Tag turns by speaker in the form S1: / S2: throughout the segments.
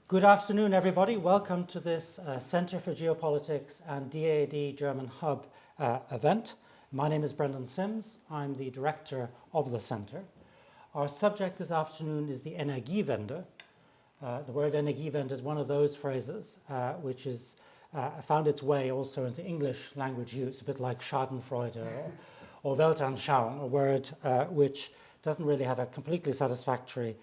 S1: Good afternoon, everybody. Welcome to this Center for Geopolitics and DAAD German Hub event. My name is Brendan Sims. I'm the director of the center. Our subject this afternoon is the Energiewende. The word Energiewende is one of those phrases which is found its way also into English language use, a bit like Schadenfreude or Weltanschauung, a word which doesn't really have a completely satisfactory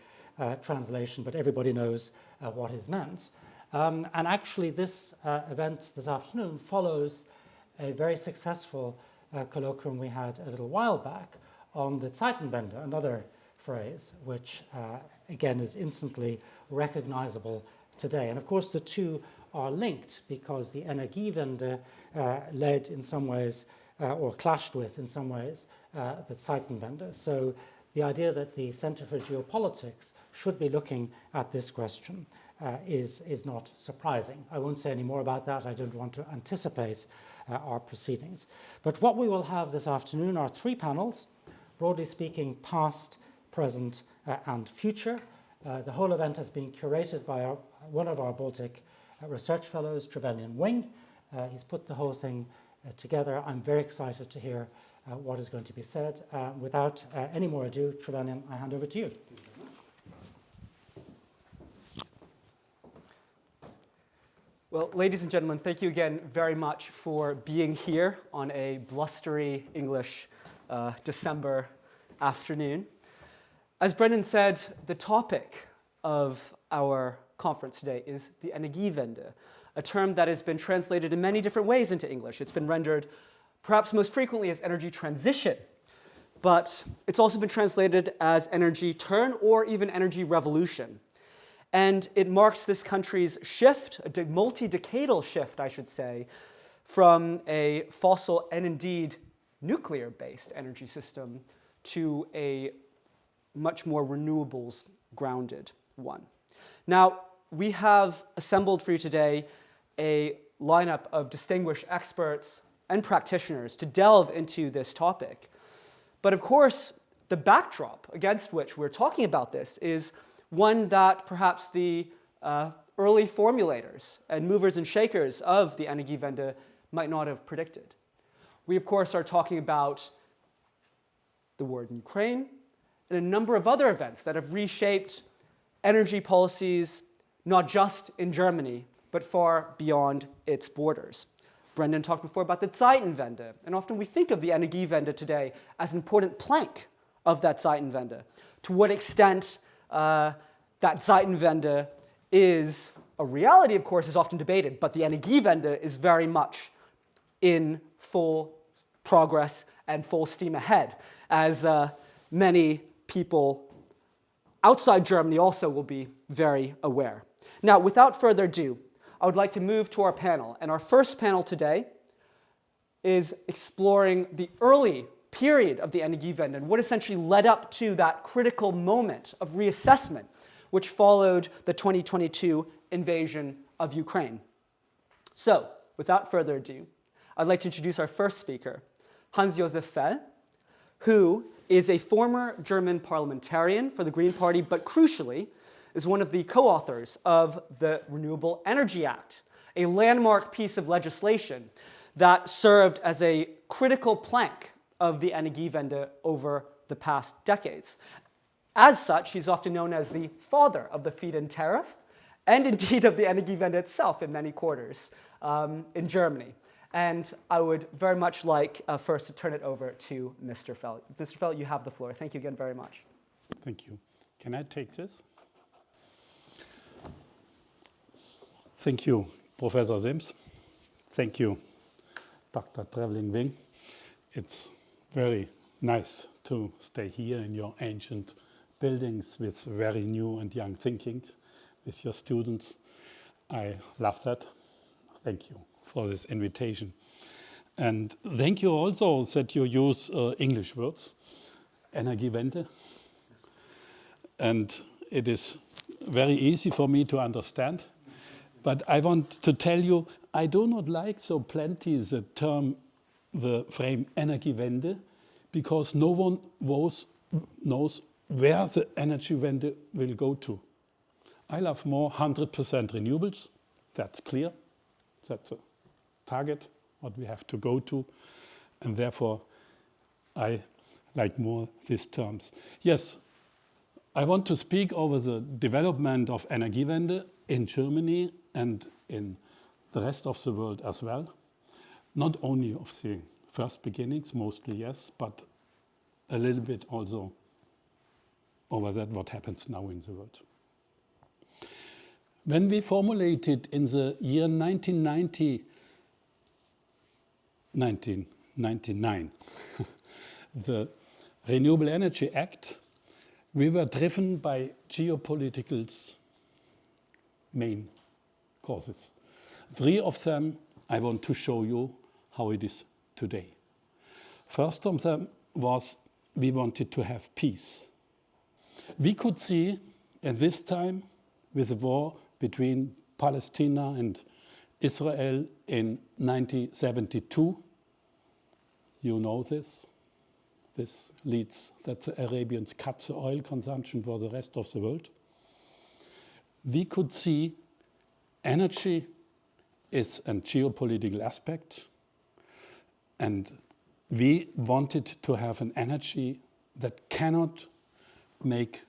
S1: translation, but everybody knows what is meant. And actually this event this afternoon follows a very successful colloquium we had a little while back on the Zeitenwende, another phrase which again is instantly recognizable today. And of course the two are linked because the Energiewende led in some ways or clashed with in some ways the Zeitenwende. So the idea that the Center for Geopolitics should be looking at this question is not surprising. I won't say any more about that. I don't want to anticipate our proceedings. But what we will have this afternoon are three panels, broadly speaking, past, present, and future. The whole event has been curated by one of our Baltic research fellows, Trevelyan Wing. He's put the whole thing together. I'm very excited to hear what is going to be said. Without any more ado, Trevelyan, I hand over to you.
S2: Well, ladies and gentlemen, thank you again very much for being here on a blustery English December afternoon. As Brendan said, the topic of our conference today is the Energiewende, a term that has been translated in many different ways into English. It's been rendered perhaps most frequently as energy transition, but it's also been translated as energy turn or even energy revolution. And it marks this country's shift, a multi-decadal shift, I should say, from a fossil and indeed nuclear-based energy system to a much more renewables-grounded one. Now, we have assembled for you today a lineup of distinguished experts and practitioners to delve into this topic. But of course, the backdrop against which we're talking about this is one that perhaps the early formulators and movers and shakers of the Energiewende might not have predicted. We, of course, are talking about the war in Ukraine and a number of other events that have reshaped energy policies, not just in Germany, but far beyond its borders. Brendan talked before about the Zeitenwende, and often we think of the Energiewende today as an important plank of that Zeitenwende. To what extent that Zeitenwende is a reality, of course, is often debated, but the Energiewende is very much in full progress and full steam ahead, as many people outside Germany also will be very aware. Now, without further ado, I would like to move to our panel. And our first panel today is exploring the early period of the Energiewende and what essentially led up to that critical moment of reassessment which followed the 2022 invasion of Ukraine. So, without further ado, I'd like to introduce our first speaker, Hans-Josef Fell, who is a former German parliamentarian for the Green Party, but crucially, is one of the co-authors of the Renewable Energy Act, a landmark piece of legislation that served as a critical plank of the Energiewende over the past decades. As such, he's often known as the father of the feed-in tariff, and indeed of the Energiewende itself in many quarters in Germany. And I would very much like first to turn it over to Mr. Fell. Mr. Fell, you have the floor. Thank you again very much.
S3: Thank you. Can I take this? Thank you, Professor Sims. Thank you, Dr. Trevelyan Wing. It's very nice to stay here in your ancient buildings with very new and young thinking with your students. I love that. Thank you for this invitation. And thank you also that you use English words, Energiewende. And it is very easy for me to understand. But I want to tell you, I do not like so plenty the term, the frame Energiewende, because no one knows where the Energiewende will go to. I love more 100% renewables. That's clear. That's a target, what we have to go to. And therefore, I like more these terms. Yes, I want to speak over the development of Energiewende in Germany and in the rest of the world as well. Not only of the first beginnings, mostly yes, but a little bit also over that what happens now in the world. When we formulated in the year 1999 the Renewable Energy Act, we were driven by Geopolitical's main causes. 3 of them I want to show you how it is today. First of them was we wanted to have peace. We could see at this time, with the war between Palestine and Israel in 1972, you know this. This leads that the Arabians cut the oil consumption for the rest of the world. We could see energy is a geopolitical aspect, and we wanted to have an energy that cannot make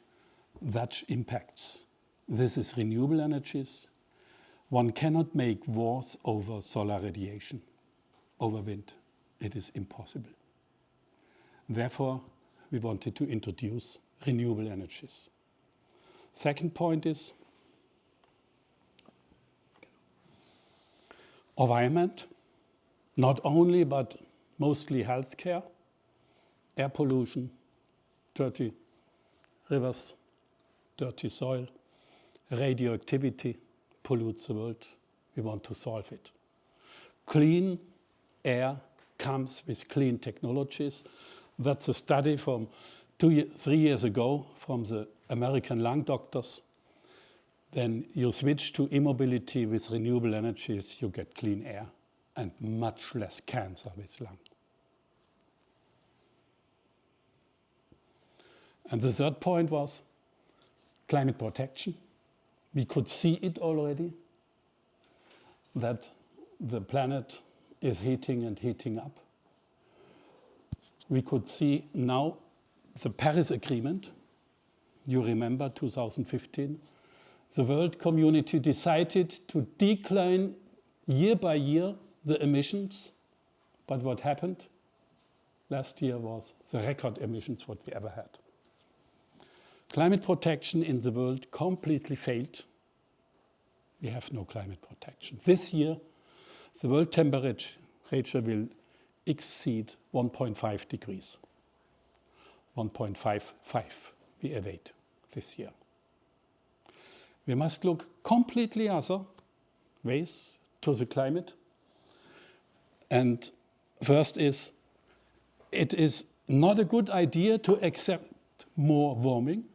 S3: such impacts. This is renewable energies. One cannot make wars over solar radiation, over wind. It is impossible. Therefore, we wanted to introduce renewable energies. Second point is environment, not only but mostly healthcare, air pollution, dirty rivers, dirty soil, radioactivity pollutes the world. We want to solve it. Clean air comes with clean technologies. That's a study from 3 years ago from the American lung doctors. Then you switch to e-mobility with renewable energies, you get clean air and much less cancer with lung. And the third point was climate protection. We could see it already, that the planet is heating and heating up. We could see now the Paris Agreement. You remember 2015. The world community decided to decline year by year the emissions. But what happened? Last year was the record emissions what we ever had. Climate protection in the world completely failed. We have no climate protection. This year, the world temperature will exceed 1.5 degrees. 1.55 we await this year. We must look completely other ways to the climate. And first is, it is not a good idea to accept more warming.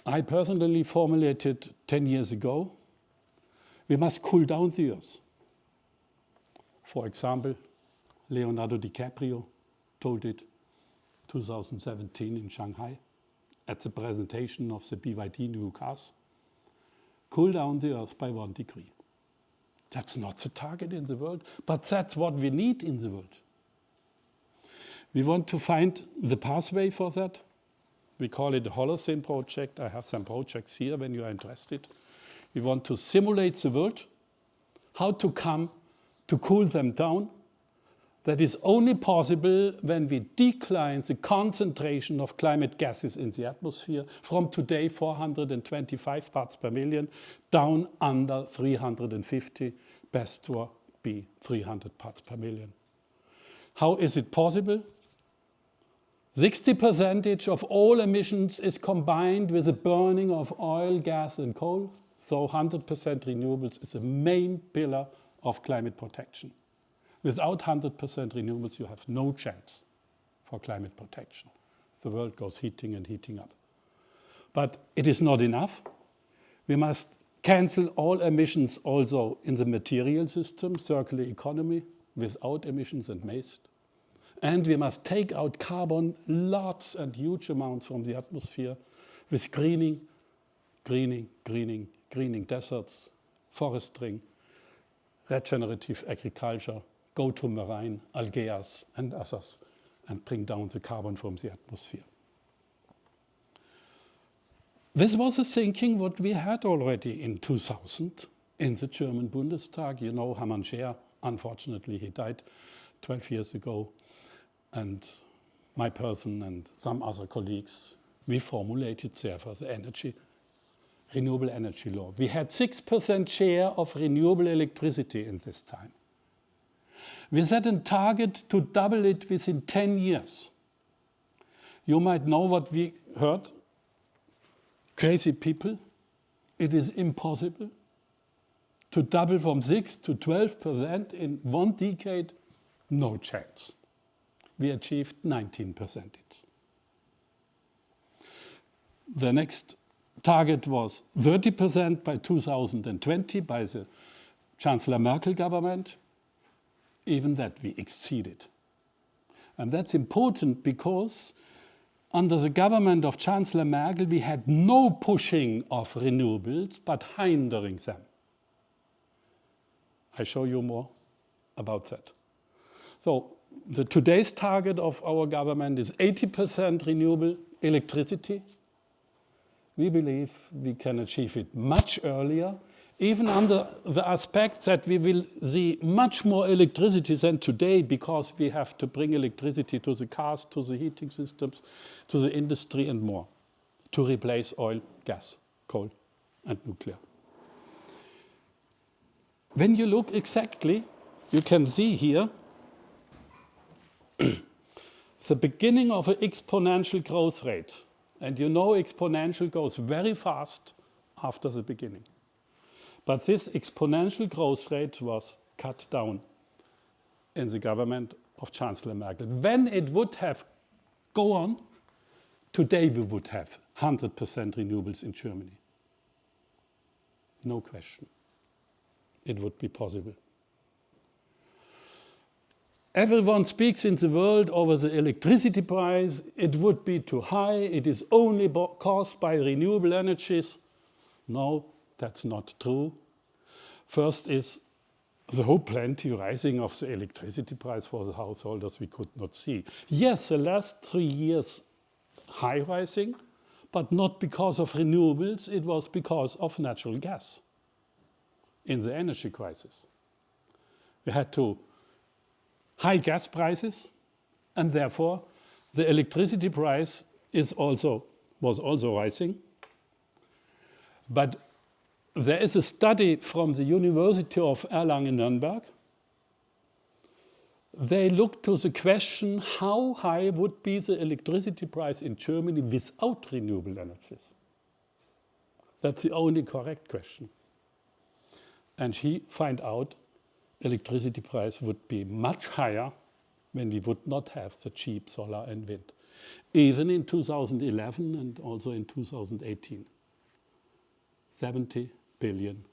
S3: I personally formulated 10 years ago, we must cool down the Earth. For example, Leonardo DiCaprio told it 2017 in Shanghai at the presentation of the BYD new cars. Cool down the Earth by 1 degree. That's not the target in the world, but that's what we need in the world. We want to find the pathway for that. We call it the Holocene project. I have some projects here when you are interested. We want to simulate the world, how to come to cool them down. That is only possible when we decline the concentration of climate gases in the atmosphere from today 425 parts per million down under 350, best to be 300 parts per million. How is it possible? 60% of all emissions is combined with the burning of oil, gas and coal. So 100% renewables is the main pillar of climate protection. Without 100% renewables, you have no chance for climate protection. The world goes heating and heating up. But it is not enough. We must cancel all emissions also in the material system, circular economy, without emissions and waste. And we must take out carbon, lots and huge amounts from the atmosphere with greening greening deserts, forestry, regenerative agriculture, go to marine, algae and others, and bring down the carbon from the atmosphere. This was a thinking what we had already in 2000 in the German Bundestag. You know, Hermann Scheer, unfortunately, he died 12 years ago. And my person and some other colleagues, we formulated therefore the renewable energy law. We had 6% share of renewable electricity in this time. We set a target to double it within 10 years. You might know what we heard. Crazy people. It is impossible to double from 6 to 12% in 1 decade. No chance. We achieved 19%. The next target was 30% by 2020 by the Chancellor Merkel government. Even that we exceeded. And that's important because under the government of Chancellor Merkel, we had no pushing of renewables, but hindering them. I show you more about that. So today's target of our government is 80% renewable electricity. We believe we can achieve it much earlier, even under the aspect that we will see much more electricity than today because we have to bring electricity to the cars, to the heating systems, to the industry and more, to replace oil, gas, coal and nuclear. When you look exactly, you can see here the beginning of an exponential growth rate. And you know exponential goes very fast after the beginning. But this exponential growth rate was cut down in the government of Chancellor Merkel. When it would have gone on, today we would have 100% renewables in Germany. No question. It would be possible. Everyone speaks in the world over the electricity price. It would be too high. It is only caused by renewable energies. No, that's not true. First is the whole plenty rising of the electricity price for the householders we could not see. Yes, the last 3 years high rising, but not because of renewables. It was because of natural gas in the energy crisis. We had high gas prices, and therefore the electricity price was also rising. But there is a study from the University of Erlangen-Nuremberg. They looked to the question, how high would be the electricity price in Germany without renewable energies? That's the only correct question. And he found out electricity price would be much higher when we would not have the cheap solar and wind, even in 2011 and also in 2018. 70 billion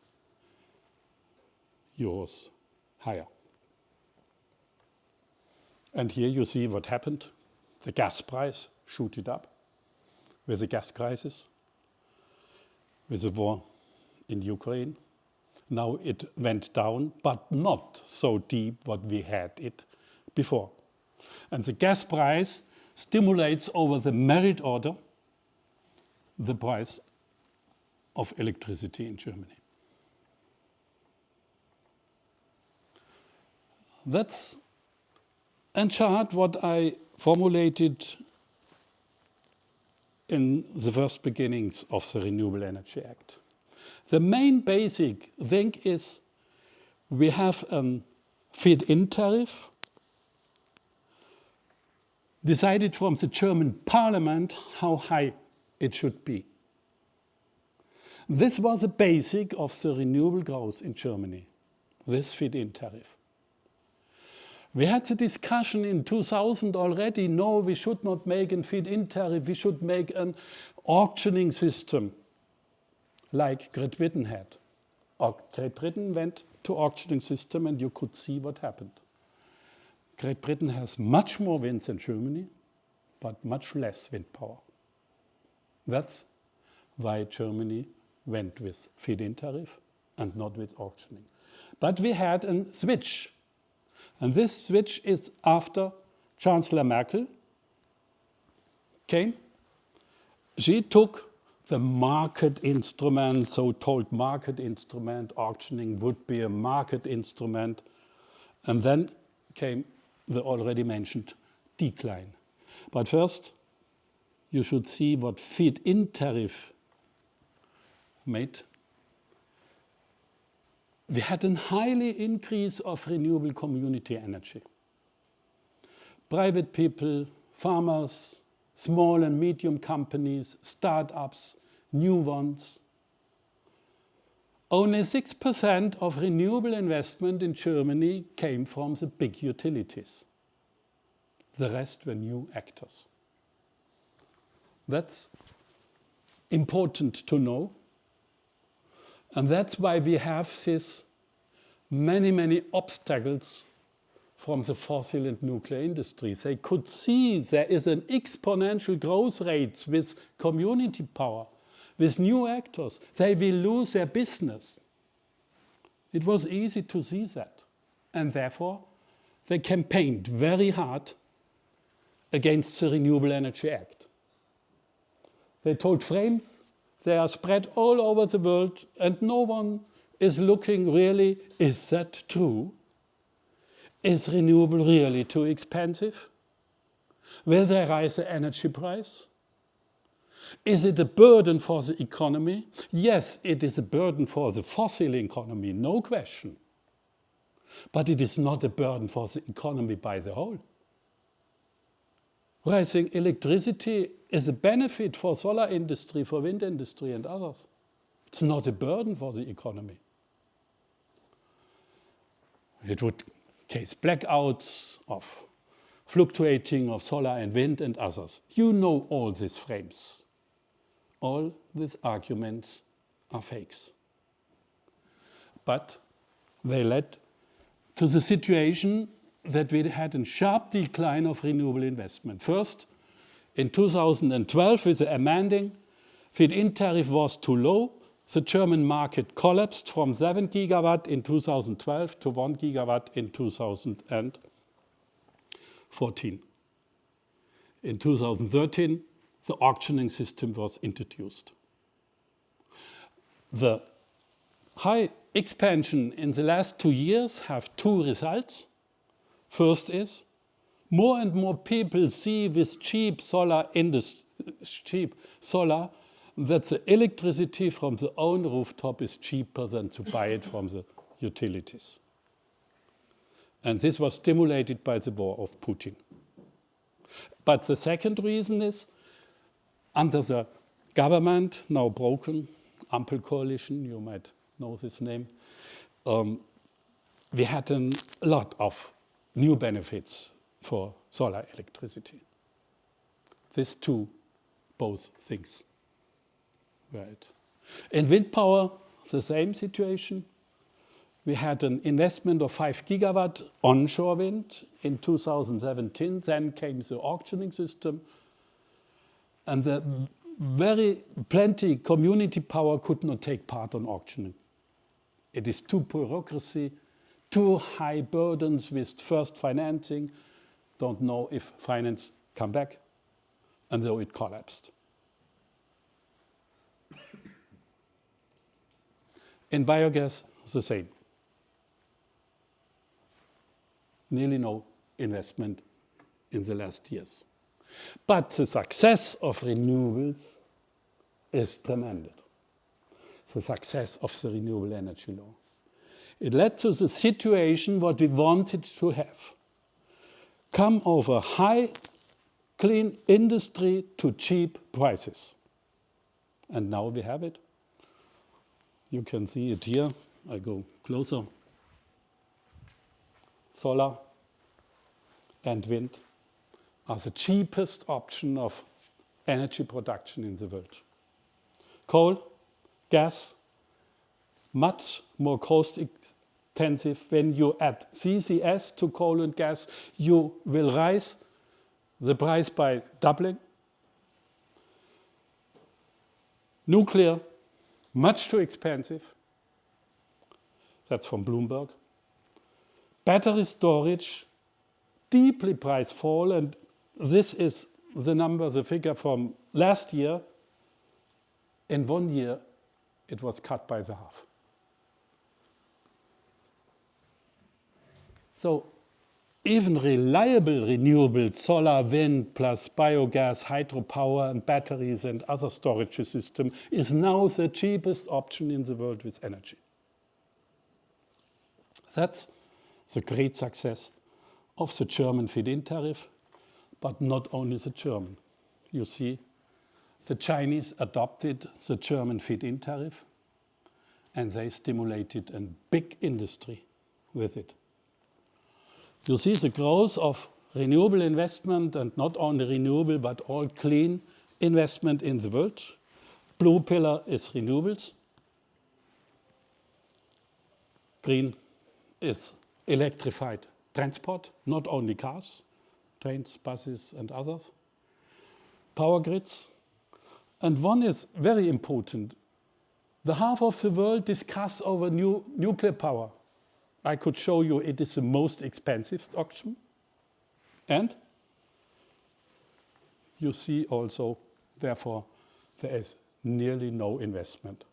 S3: euros higher. And here you see what happened. The gas price shooted up with the gas crisis, with the war in Ukraine. Now it went down, but not so deep what we had it before. And the gas price stimulates over the merit order the price of electricity in Germany. That's a chart what I formulated in the first beginnings of the Renewable Energy Act. The main basic thing is we have a feed-in tariff decided from the German parliament how high it should be. This was a basic of the renewable growth in Germany, this feed-in tariff. We had the discussion in 2000 already, no, we should not make a feed-in tariff, we should make an auctioning system like Great Britain had. Great Britain went to auctioning system and you could see what happened. Great Britain has much more wind than Germany, but much less wind power. That's why Germany went with feed-in tariff and not with auctioning. But we had a switch. And this switch is after Chancellor Merkel came. She took the market instrument, so-called market instrument, auctioning would be a market instrument, and then came the already mentioned decline. But first, you should see what feed-in tariff made. We had a highly increase of renewable community energy. Private people, farmers, small and medium companies, startups, new ones. Only 6% of renewable investment in Germany came from the big utilities. The rest were new actors. That's important to know. And that's why we have this many obstacles from the fossil and nuclear industries. They could see there is an exponential growth rate with community power, with new actors. They will lose their business. It was easy to see that. And therefore, they campaigned very hard against the Renewable Energy Act. They told frames, they are spread all over the world, and no one is looking really, is that true? Is renewable really too expensive? Will they raise the energy price? Is it a burden for the economy? Yes, it is a burden for the fossil economy, no question. But it is not a burden for the economy by the whole. Rising electricity is a benefit for solar industry, for wind industry and others. It's not a burden for the economy. It would case blackouts of fluctuating of solar and wind and others. You know all these frames. All these arguments are fakes. But they led to the situation that we had a sharp decline of renewable investment. First, in 2012, with the amending, feed-in tariff was too low. The German market collapsed from 7 gigawatt in 2012 to 1 gigawatt in 2014. In 2013, the auctioning system was introduced. The high expansion in the last 2 years have two results. First is, more and more people see with cheap solar that the electricity from the own rooftop is cheaper than to buy it from the utilities. And this was stimulated by the war of Putin. But the second reason is, under the government, now broken, Ampel coalition, you might know this name, we had a lot of new benefits for solar electricity. These two, both things. Right. In wind power, the same situation. We had an investment of 5 gigawatt onshore wind in 2017. Then came the auctioning system. And the very plenty community power could not take part on auctioning. It is too bureaucracy, too high burdens with first financing. Don't know if finance come back. And so it collapsed. In biogas, the same. Nearly no investment in the last years. But the success of renewables is tremendous. The success of the renewable energy law. It led to the situation what we wanted to have. Come over high, clean industry to cheap prices. And now we have it. You can see it here. I go closer. Solar and wind are the cheapest option of energy production in the world. Coal, gas, much more cost intensive. When you add CCS to coal and gas, you will raise the price by doubling. Nuclear, much too expensive. That's from Bloomberg. Battery storage, deeply price fall, and this is the figure from last year. In 1 year, it was cut by the half. So even reliable renewables, solar, wind, plus biogas, hydropower, and batteries and other storage system is now the cheapest option in the world with energy. That's the great success of the German feed-in tariff, but not only the German. You see, the Chinese adopted the German feed-in tariff, and they stimulated a big industry with it. You see the growth of renewable investment, and not only renewable, but all clean investment in the world. Blue pillar is renewables. Green is electrified transport, not only cars, trains, buses, and others. Power grids. And one is very important. The half of the world discuss over nuclear power. I could show you it is the most expensive option. And you see also, therefore, there is nearly no investment.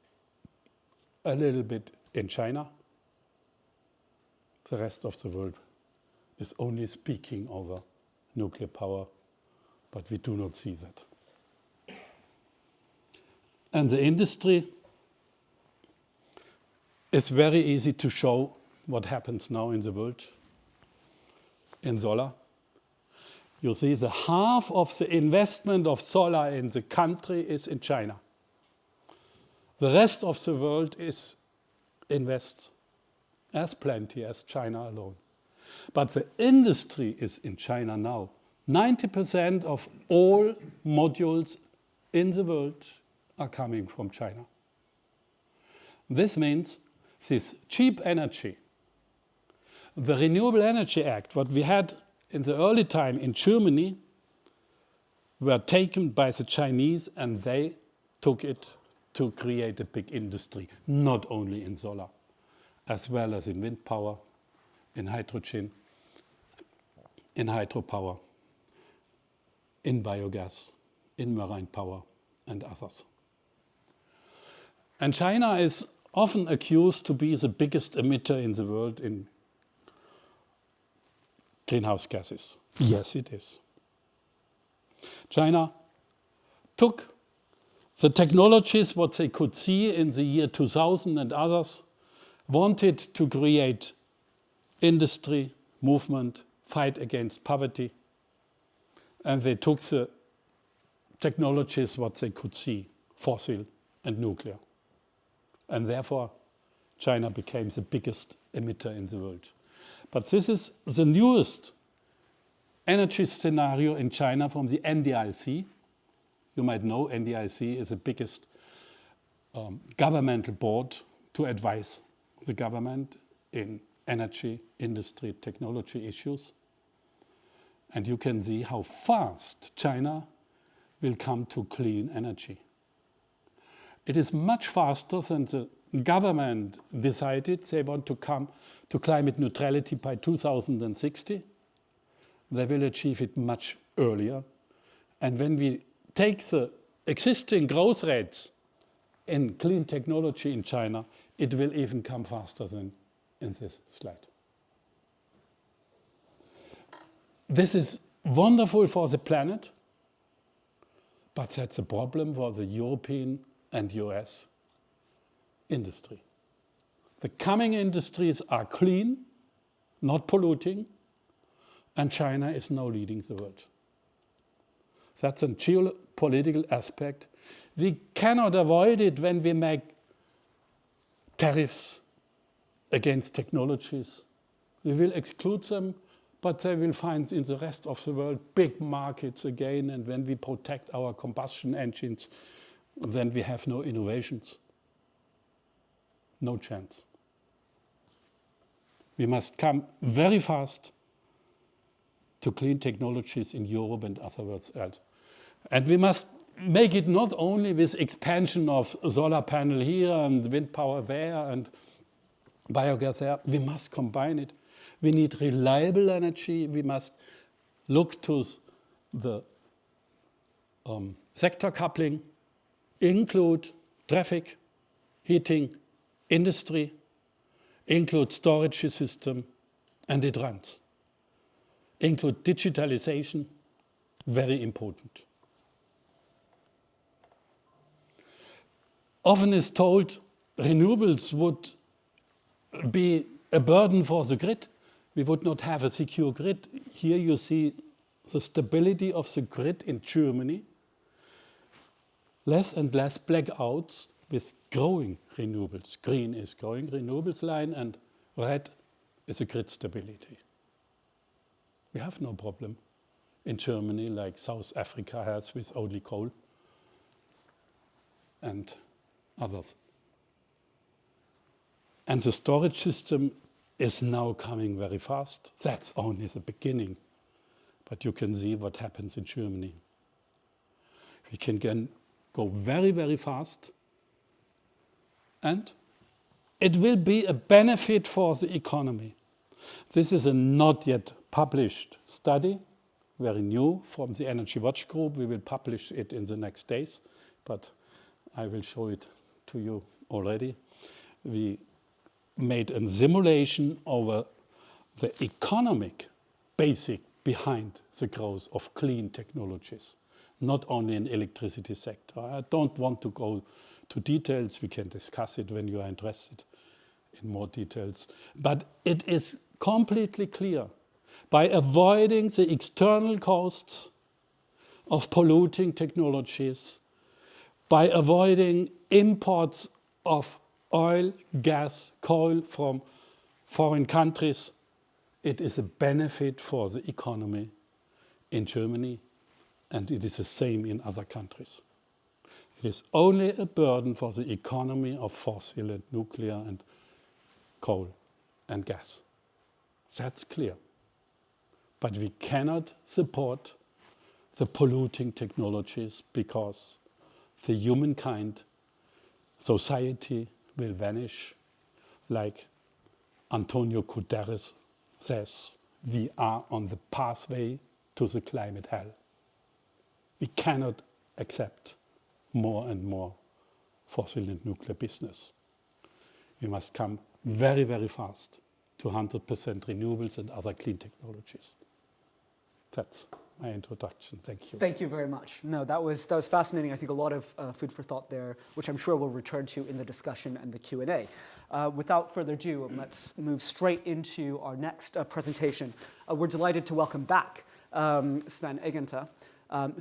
S3: A little bit in China. The rest of the world is only speaking over nuclear power, but we do not see that. And the industry is very easy to show what happens now in the world in solar. You see the half of the investment of solar in the country is in China. The rest of the world invests as plenty as China alone. But the industry is in China now. 90% of all modules in the world are coming from China. This means this cheap energy, the Renewable Energy Act, what we had in the early time in Germany, were taken by the Chinese, and they took it to create a big industry, not only in solar, as well as in wind power, in hydrogen, in hydropower, in biogas, in marine power, and others. And China is often accused to be the biggest emitter in the world in greenhouse gases. Yes, it is. China took the technologies, what they could see in the year 2000 and others, wanted to create industry, movement, fight against poverty, and they took the technologies, what they could see, fossil and nuclear. And therefore, China became the biggest emitter in the world. But this is the newest energy scenario in China from the NDIC. You might know NDIC is the biggest governmental board to advise the government in energy, industry, technology issues. And you can see how fast China will come to clean energy. It is much faster than the government decided they want to come to climate neutrality by 2060. They will achieve it much earlier. And when we take the existing growth rates in clean technology in China, it will even come faster than in this slide. This is wonderful for the planet, but that's a problem for the European and US industry. The coming industries are clean, not polluting, and China is now leading the world. That's a geopolitical aspect. We cannot avoid it when we make tariffs against technologies. We will exclude them, but they will find in the rest of the world big markets again, and when we protect our combustion engines, then we have no innovations. No chance. We must come very fast to clean technologies in Europe and other worlds else. And we must make it not only with expansion of solar panel here and wind power there and biogas there. We must combine it. We need reliable energy. We must look to the sector coupling, include traffic, heating, industry, include storage system, and it runs. Include digitalization, very important. Often is told renewables would be a burden for the grid. We would not have a secure grid. Here you see the stability of the grid in Germany. Less and less blackouts with growing renewables. Green is growing renewables line and red is a grid stability. We have no problem in Germany like South Africa has with only coal and others. And the storage system is now coming very fast. That's only the beginning. But you can see what happens in Germany. We can go very, very fast. And it will be a benefit for the economy. This is a not yet published study, very new from the Energy Watch Group. We will publish it in the next days, but I will show it to you already. We made a simulation over the economic basic behind the growth of clean technologies, not only in electricity sector. I don't want to go to details. We can discuss it when you are interested in more details. But it is completely clear, by avoiding the external costs of polluting technologies, by avoiding imports of oil, gas, coal from foreign countries, it is a benefit for the economy in Germany, and it is the same in other countries. It is only a burden for the economy of fossil and nuclear and coal and gas. That's clear. But we cannot support the polluting technologies because the humankind, society will vanish. Like Antonio Guterres says, we are on the pathway to the climate hell. We cannot accept more and more fossil and nuclear business. We must come very, very fast to 100% renewables and other clean technologies. That's my introduction. Thank you.
S2: Thank you very much. No, that was fascinating. I think a lot of food for thought there, which I'm sure we'll return to in the discussion and the Q&A. Without further ado, let's move straight into our next presentation. We're delighted to welcome back Sven Egenter,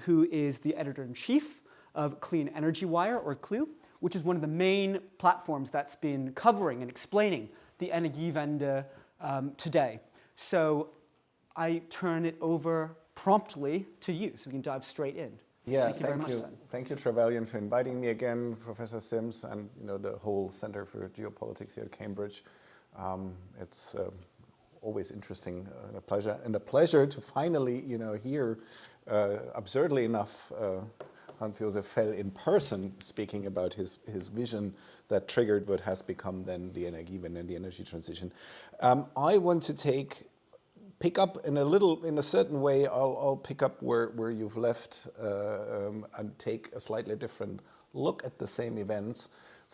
S2: who is the editor-in-chief of Clean Energy Wire, or CLEW, which is one of the main platforms that's been covering and explaining the Energiewende today. So I turn it over promptly to you, so we can dive straight in.
S4: Yeah,
S2: thank you very much, Sven.
S4: Thank you, Trevelyan, for inviting me again, Professor Sims, and the whole Center for Geopolitics here at Cambridge. It's always interesting and a pleasure to finally, hear, absurdly enough, Hans-Josef Fell in person speaking about his vision that triggered what has become then the Energiewende and the energy transition. I want to pick up in a certain way. I'll pick up where you've left and take a slightly different look at the same events.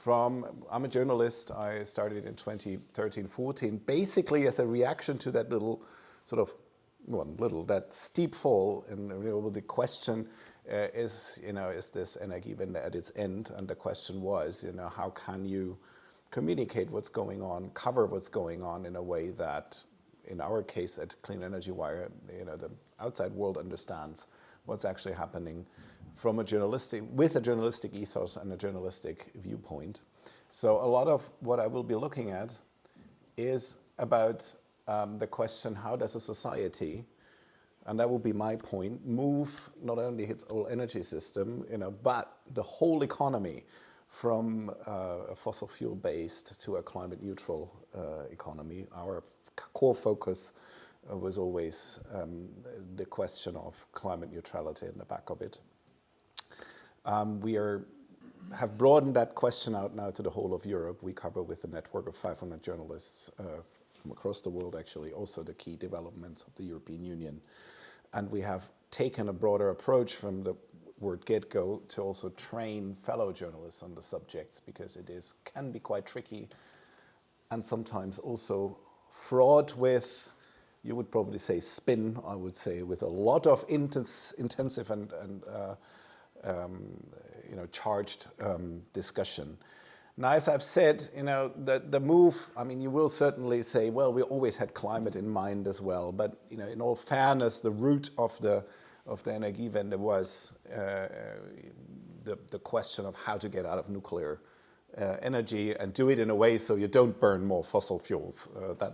S4: I'm a journalist. I started in 2013-14, basically as a reaction to that that steep fall. And the question is this Energiewende at its end? And the question was, how can you communicate what's going on, cover what's going on in a way that, in our case at Clean Energy Wire, the outside world understands what's actually happening with a journalistic ethos and a journalistic viewpoint. So a lot of what I will be looking at is about the question, how does a society, and that will be my point, move not only its whole energy system, but the whole economy from a fossil fuel based to a climate neutral economy. Our core focus was always the question of climate neutrality in the back of it. Have broadened that question out now to the whole of Europe. We cover with a network of 500 journalists from across the world, actually, also the key developments of the European Union. And we have taken a broader approach from the word get-go to also train fellow journalists on the subjects, because can be quite tricky and sometimes also fraught with, you would probably say spin, I would say, with a lot of intensive and charged discussion. Now, as I've said, the move, I mean, you will certainly say, well, we always had climate in mind as well, but in all fairness, the root of the Energiewende was the question of how to get out of nuclear energy and do it in a way so you don't burn more fossil fuels.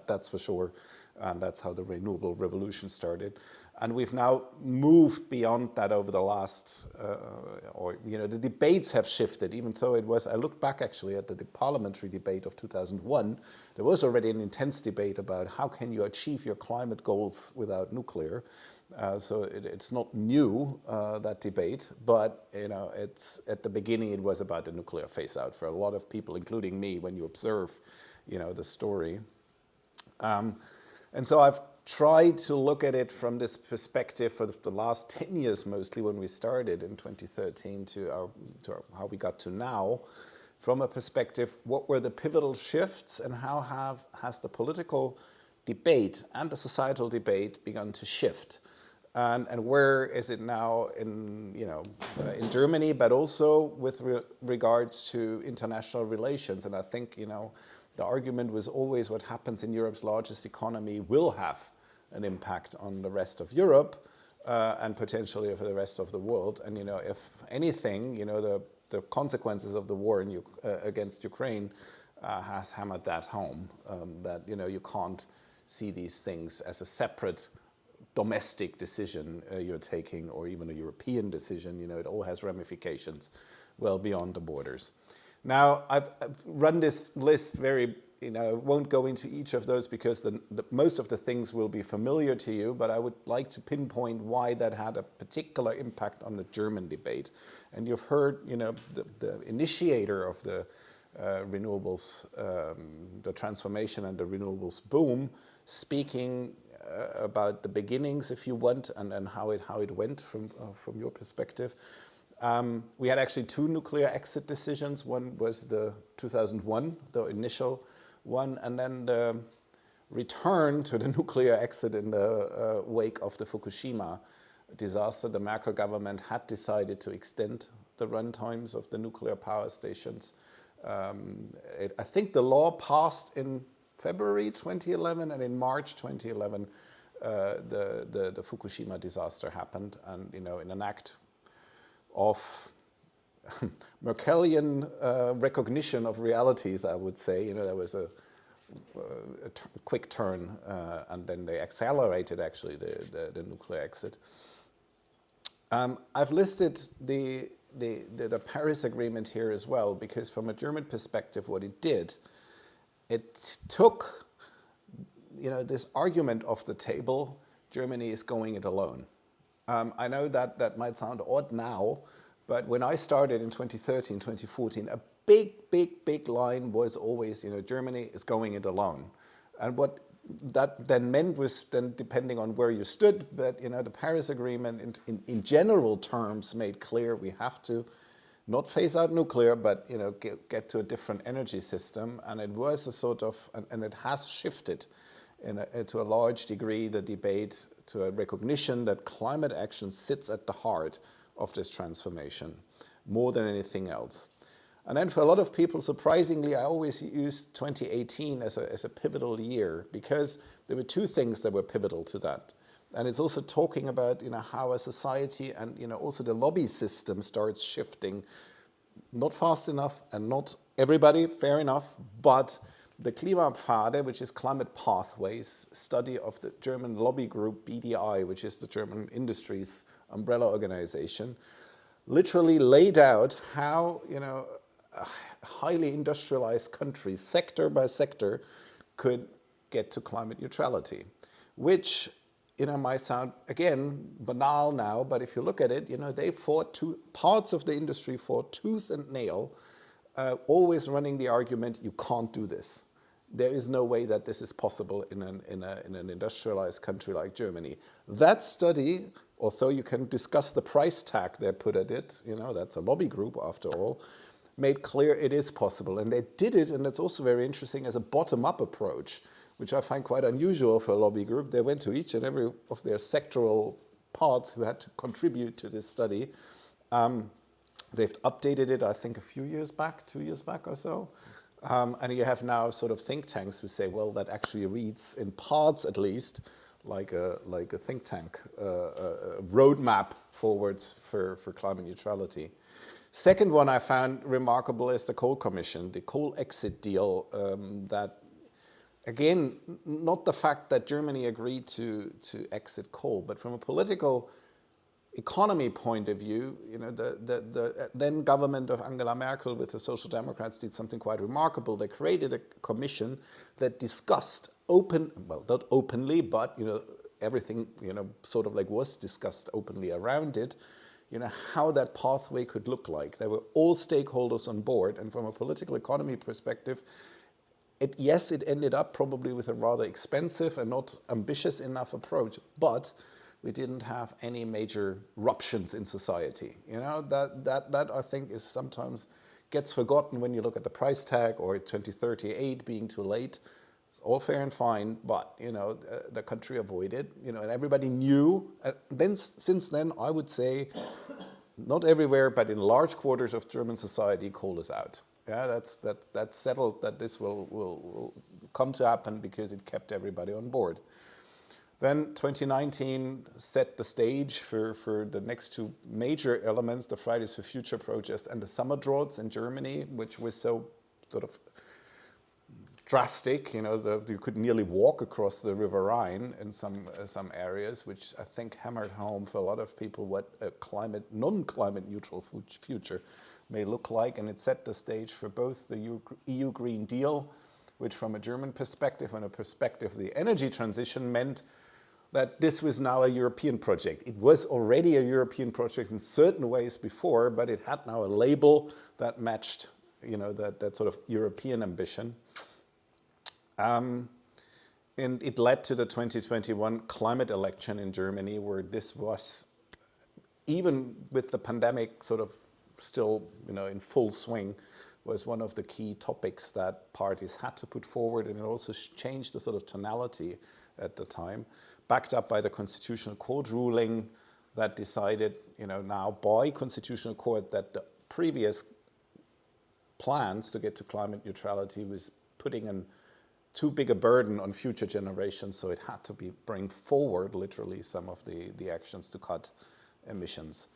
S4: That's for sure, and that's how the renewable revolution started. And we've now moved beyond that over the last, the debates have shifted, even though I looked back actually at the parliamentary debate of 2001, there was already an intense debate about how can you achieve your climate goals without nuclear. So it's not new, that debate, but it's at the beginning it was about the nuclear phase out for a lot of people, including me, when you observe, the story. And so I've tried to look at it from this perspective for the last 10 years, mostly when we started in 2013 to how we got to now, from a perspective, what were the pivotal shifts and how has the political debate and the societal debate begun to shift? And where is it now in Germany, but also with regards to international relations? And I think, the argument was always what happens in Europe's largest economy will have an impact on the rest of Europe and potentially for the rest of the world. And, if anything, the consequences of the war against Ukraine has hammered that home, that, you can't see these things as a separate domestic decision you're taking, or even a European decision. It all has ramifications well beyond the borders. Now, I've run this list very, won't go into each of those because most of the things will be familiar to you, but I would like to pinpoint why that had a particular impact on the German debate. And you've heard, the initiator of the renewables, the transformation and the renewables boom, speaking about the beginnings, if you want, and how it went from your perspective. We had actually two nuclear exit decisions. One was the 2001, the initial one, and then the return to the nuclear exit in the wake of the Fukushima disaster. The Merkel government had decided to extend the run times of the nuclear power stations. I think the law passed in February 2011, and in March 2011, the Fukushima disaster happened, and in an act of Merkelian recognition of realities, I would say, there was a quick turn, and then they accelerated actually the nuclear exit. I've listed the Paris Agreement here as well, because from a German perspective, what it did, it took this argument off the table, Germany is going it alone. I know that might sound odd now, but when I started in 2013, 2014, a big line was always, Germany is going it alone. And what that then meant was then depending on where you stood, but the Paris Agreement in general terms made clear we have to not phase out nuclear, but get to a different energy system. And it was a sort of, and it has shifted to a large degree the debate to a recognition that climate action sits at the heart of this transformation more than anything else. And then for a lot of people, surprisingly, I always used 2018 as a pivotal year, because there were two things that were pivotal to that. And it's also talking about how a society and also the lobby system starts shifting, not fast enough and not everybody, fair enough, but the Klimapfade, which is Climate Pathways, study of the German lobby group BDI, which is the German industry's umbrella organization, literally laid out how a highly industrialized country, sector by sector, could get to climate neutrality, which might sound, again, banal now, but if you look at it, they fought, parts of the industry fought tooth and nail, always running the argument, you can't do this. There is no way that this is possible in an industrialized country like Germany. That study, although you can discuss the price tag they put at it, that's a lobby group after all, made clear it is possible. And they did it, and it's also very interesting, as a bottom-up approach, which I find quite unusual for a lobby group. They went to each and every of their sectoral parts who had to contribute to this study. They've updated it, I think, a few years back, 2 years back or so. And you have now sort of think tanks who say, well, that actually reads, in parts at least, like a think tank roadmap forwards for climate neutrality. Second one I found remarkable is the Coal Commission, the coal exit deal. That, again, not the fact that Germany agreed to exit coal, but from a political economy point of view, the then government of Angela Merkel with the Social Democrats did something quite remarkable. They created a commission that discussed not openly, but everything sort of like was discussed openly around it. How that pathway could look like. There were all stakeholders on board, and from a political economy perspective, it ended up probably with a rather expensive and not ambitious enough approach, but we didn't have any major ruptions in society. That I think is sometimes gets forgotten when you look at the price tag or 2038 being too late. It's all fair and fine, but the country avoided, and everybody knew. Then since then, I would say, not everywhere, but in large quarters of German society, coal is out. Yeah, that's settled that this will come to happen because it kept everybody on board. Then 2019 set the stage for the next two major elements, the Fridays for Future protests and the summer droughts in Germany, which was so sort of drastic. You could nearly walk across the River Rhine in some areas, which I think hammered home for a lot of people what a non-climate neutral future may look like. And it set the stage for both the EU Green Deal, which from a German perspective and a perspective of the energy transition meant that this was now a European project. It was already a European project in certain ways before, but it had now a label that matched, that sort of European ambition. And it led to the 2021 climate election in Germany, where this was, even with the pandemic sort of still, in full swing, was one of the key topics that parties had to put forward, and it also changed the sort of tonality at the time. Backed up by the Constitutional Court ruling that decided, now by Constitutional Court, that the previous plans to get to climate neutrality was putting in too big a burden on future generations, so it had to bring forward, literally, some of the actions to cut emissions.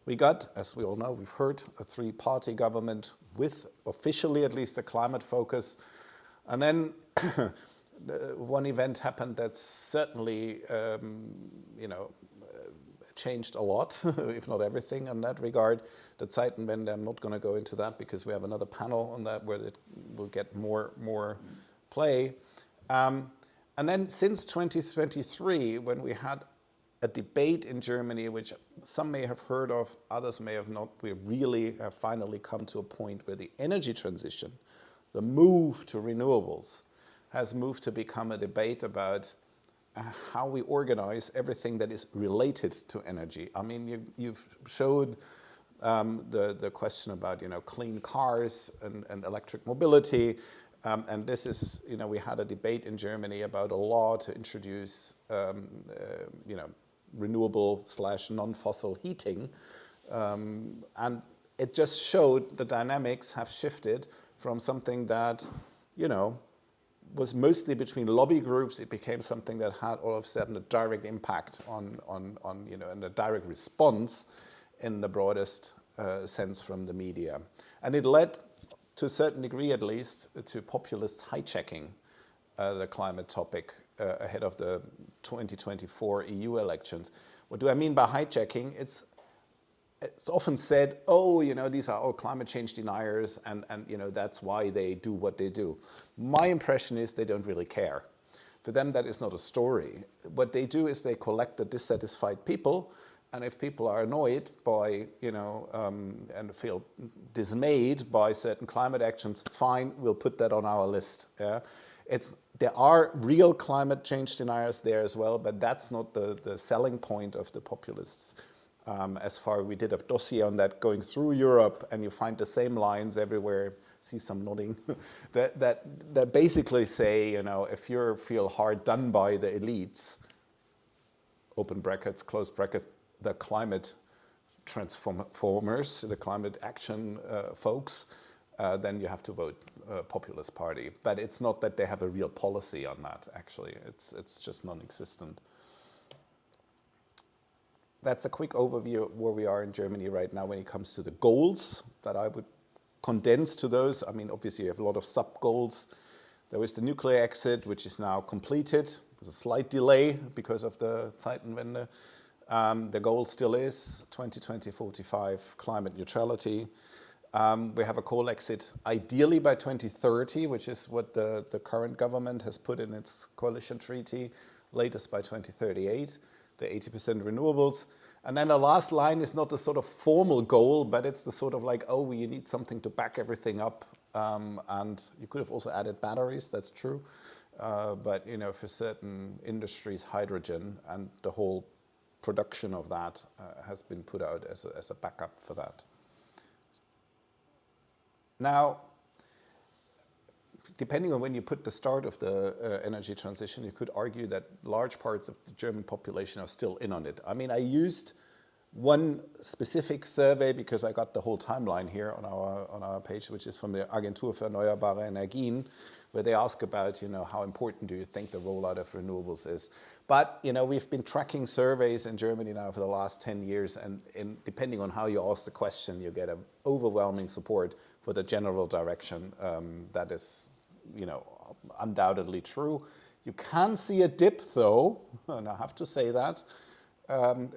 S4: We got, as we all know, we've heard, a three-party government with, officially at least, a climate focus. And then one event happened that certainly, changed a lot, if not everything, in that regard. The Zeitenwende, I'm not going to go into that because we have another panel on that where it will get more play. And then since 2023, when we had a debate in Germany, which some may have heard of, others may have not, we really have finally come to a point where the energy transition, the move to renewables, has moved to become a debate about how we organize everything that is related to energy. I mean, you've showed the question about clean cars and electric mobility, and this is we had a debate in Germany about a law to introduce renewable / non-fossil heating, and it just showed the dynamics have shifted from something that was mostly between lobby groups. It became something that had all of a sudden a direct impact on and a direct response in the broadest sense from the media. And it led, to a certain degree at least, to populists hijacking the climate topic ahead of the 2024 EU elections. What do I mean by hijacking? It's often said, these are all climate change deniers, and that's why they do what they do. My impression is they don't really care. For them, that is not a story. What they do is they collect the dissatisfied people, and if people are annoyed by, and feel dismayed by certain climate actions, fine, we'll put that on our list. Yeah? There are real climate change deniers there as well, but that's not the selling point of the populists. As far we did a dossier on that going through Europe, and you find the same lines everywhere. See some nodding. that basically say, if you feel hard done by the elites, open brackets, close brackets, the climate transformers, the climate action folks, then you have to vote populist party. But it's not that they have a real policy on that, actually. It's just non-existent. That's a quick overview of where we are in Germany right now when it comes to the goals that I would condense to those. I mean, obviously you have a lot of sub-goals. There was the nuclear exit, which is now completed. There's a slight delay because of the Zeitenwende. The goal still is 2020-45 climate neutrality. We have a coal exit ideally by 2030, which is what the current government has put in its coalition treaty, latest by 2038, the 80% renewables. And then the last line is not a sort of formal goal, but it's the sort of like, oh, you need something to back everything up. And you could have also added batteries, that's true. But for certain industries, hydrogen and the whole production of that has been put out as a backup for that. Now, depending on when you put the start of the energy transition, you could argue that large parts of the German population are still in on it. I mean, I used one specific survey because I got the whole timeline here on our page, which is from the Agentur für Erneuerbare Energien, where they ask about, how important do you think the rollout of renewables is. But, we've been tracking surveys in Germany now for the last 10 years, and depending on how you ask the question, you get an overwhelming support for the general direction. That is, undoubtedly true. You can see a dip, though, and I have to say that,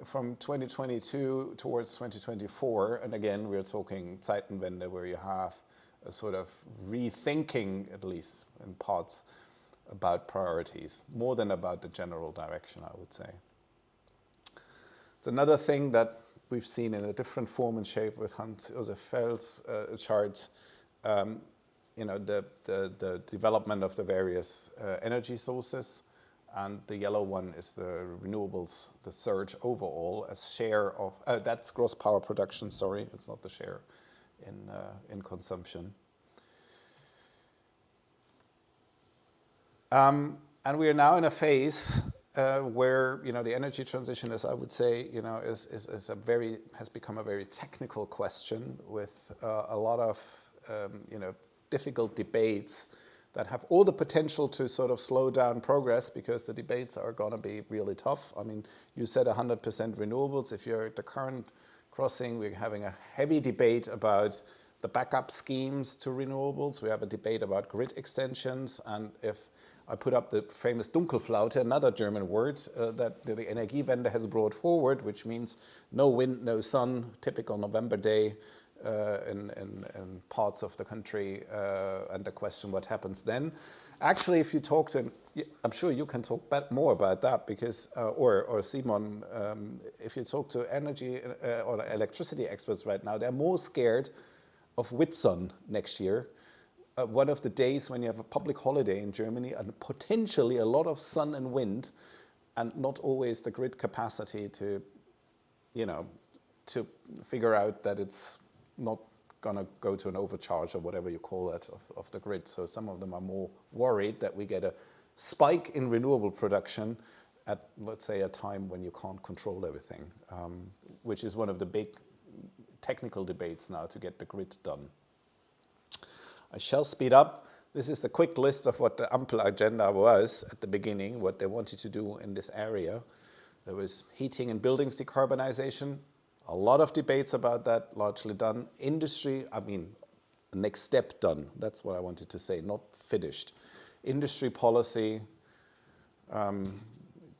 S4: from 2022 towards 2024. And again, we're talking Zeitenwende, where you have a sort of rethinking, at least in parts, about priorities, more than about the general direction, I would say. It's another thing that we've seen in a different form and shape with Hans-Josef Fell's charts, the development of the various energy sources. And the yellow one is the renewables, the surge overall as share of, that's gross power production, sorry, it's not the share in consumption. And we are now in a phase where the energy transition, as I would say, has become a very technical question with a lot of difficult debates that have all the potential to sort of slow down progress because the debates are going to be really tough. I mean, you said 100% renewables. If you're at the current crossing, we're having a heavy debate about the backup schemes to renewables. We have a debate about grid extensions. And if I put up the famous Dunkelflaute, another German word that the Energiewende has brought forward, which means no wind, no sun, typical November day, in parts of the country, and the question what happens then. Actually, if you talk to, I'm sure you can talk more about that because, or Simon, if you talk to energy or electricity experts right now, they're more scared of Whitsun next year. One of the days when you have a public holiday in Germany and potentially a lot of sun and wind and not always the grid capacity to figure out that it's not going to go to an overcharge or whatever you call it of the grid. So some of them are more worried that we get a spike in renewable production at, let's say, a time when you can't control everything, which is one of the big technical debates now to get the grid done. I shall speed up. This is the quick list of what the Ampel agenda was at the beginning, what they wanted to do in this area. There was heating and buildings decarbonization. A lot of debates about that, largely done. Industry, next step done. That's what I wanted to say, not finished. Industry policy,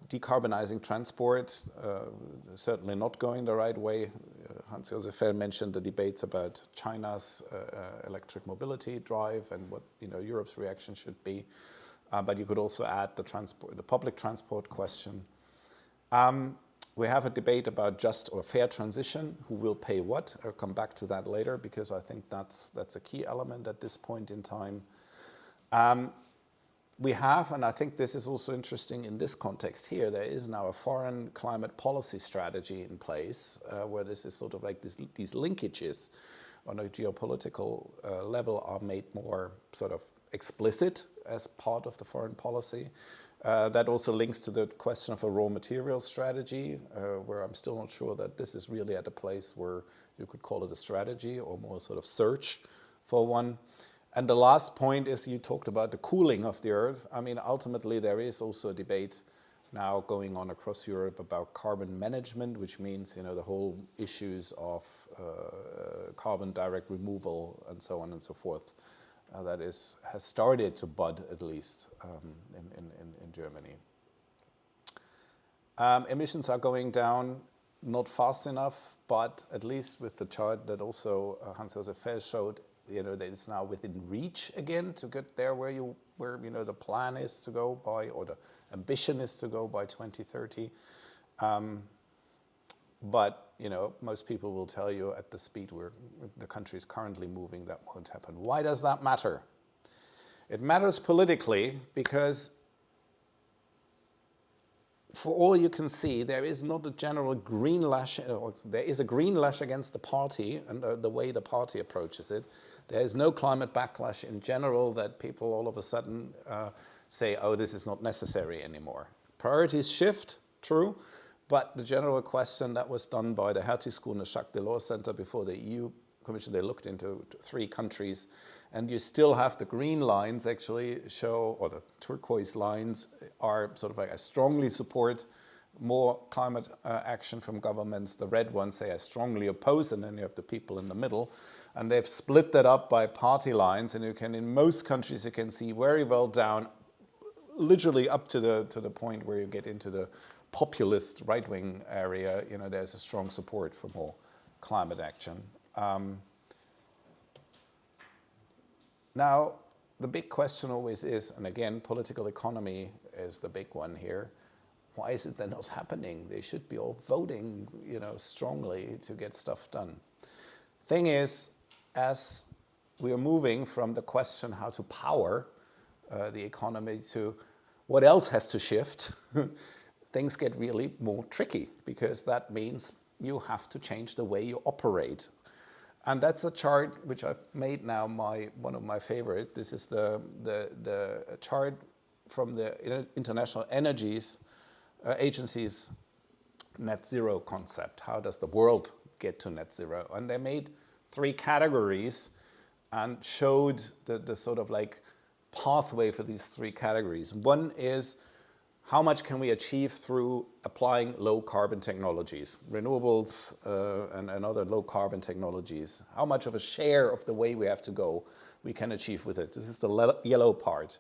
S4: decarbonizing transport, certainly not going the right way. Hans-Josef Fell mentioned the debates about China's electric mobility drive and what Europe's reaction should be. but you could also add the public transport question. We have a debate about just or fair transition, who will pay what. I'll come back to that later because I think that's a key element at this point in time. We have, and I think this is also interesting in this context here, there is now a foreign climate policy strategy in place where this is sort of like these linkages on a geopolitical level are made more sort of explicit as part of the foreign policy. That also links to the question of a raw materials strategy, where I'm still not sure that this is really at a place where you could call it a strategy or more sort of search for one. And the last point is you talked about the cooling of the Earth. I mean, ultimately, there is also a debate now going on across Europe about carbon management, which means, the whole issues of carbon direct removal and so on and so forth. That has started to bud, at least, in Germany. Emissions are going down, not fast enough, but at least with the chart that also Hans-Josef Fels showed, that it's now within reach again to get there where the plan is to go by, or the ambition is to go by 2030. But most people will tell you at the speed where the country is currently moving, that won't happen. Why does that matter? It matters politically because, for all you can see, there is not a general green lash, or there is a green lash against the party and the way the party approaches it. There is no climate backlash in general that people all of a sudden say, oh, this is not necessary anymore. Priorities shift, true, but the general question that was done by the Hertie School and the Jacques Delors Center before the EU Commission, they looked into 3 countries, and you still have the green lines actually show, or the turquoise lines are sort of like I strongly support more climate action from governments. The red ones say I strongly oppose, and then you have the people in the middle. And they've split that up by party lines, and you can, in most countries, you can see very well down, literally up to the point where you get into the populist right-wing area, there's a strong support for more climate action. Now, the big question always is, and again, political economy is the big one here, why is it then not happening? They should be all voting, strongly to get stuff done. Thing is, as we are moving from the question how to power the economy to what else has to shift, things get really more tricky, because that means you have to change the way you operate. And that's a chart which I've made now one of my favorite. This is the chart from the International Energies Agency's net zero concept. How does the world get to net zero? And they made 3 categories and showed the sort of like pathway for these 3 categories. One is, how much can we achieve through applying low carbon technologies, renewables and other low carbon technologies? How much of a share of the way we have to go we can achieve with it? This is the yellow part.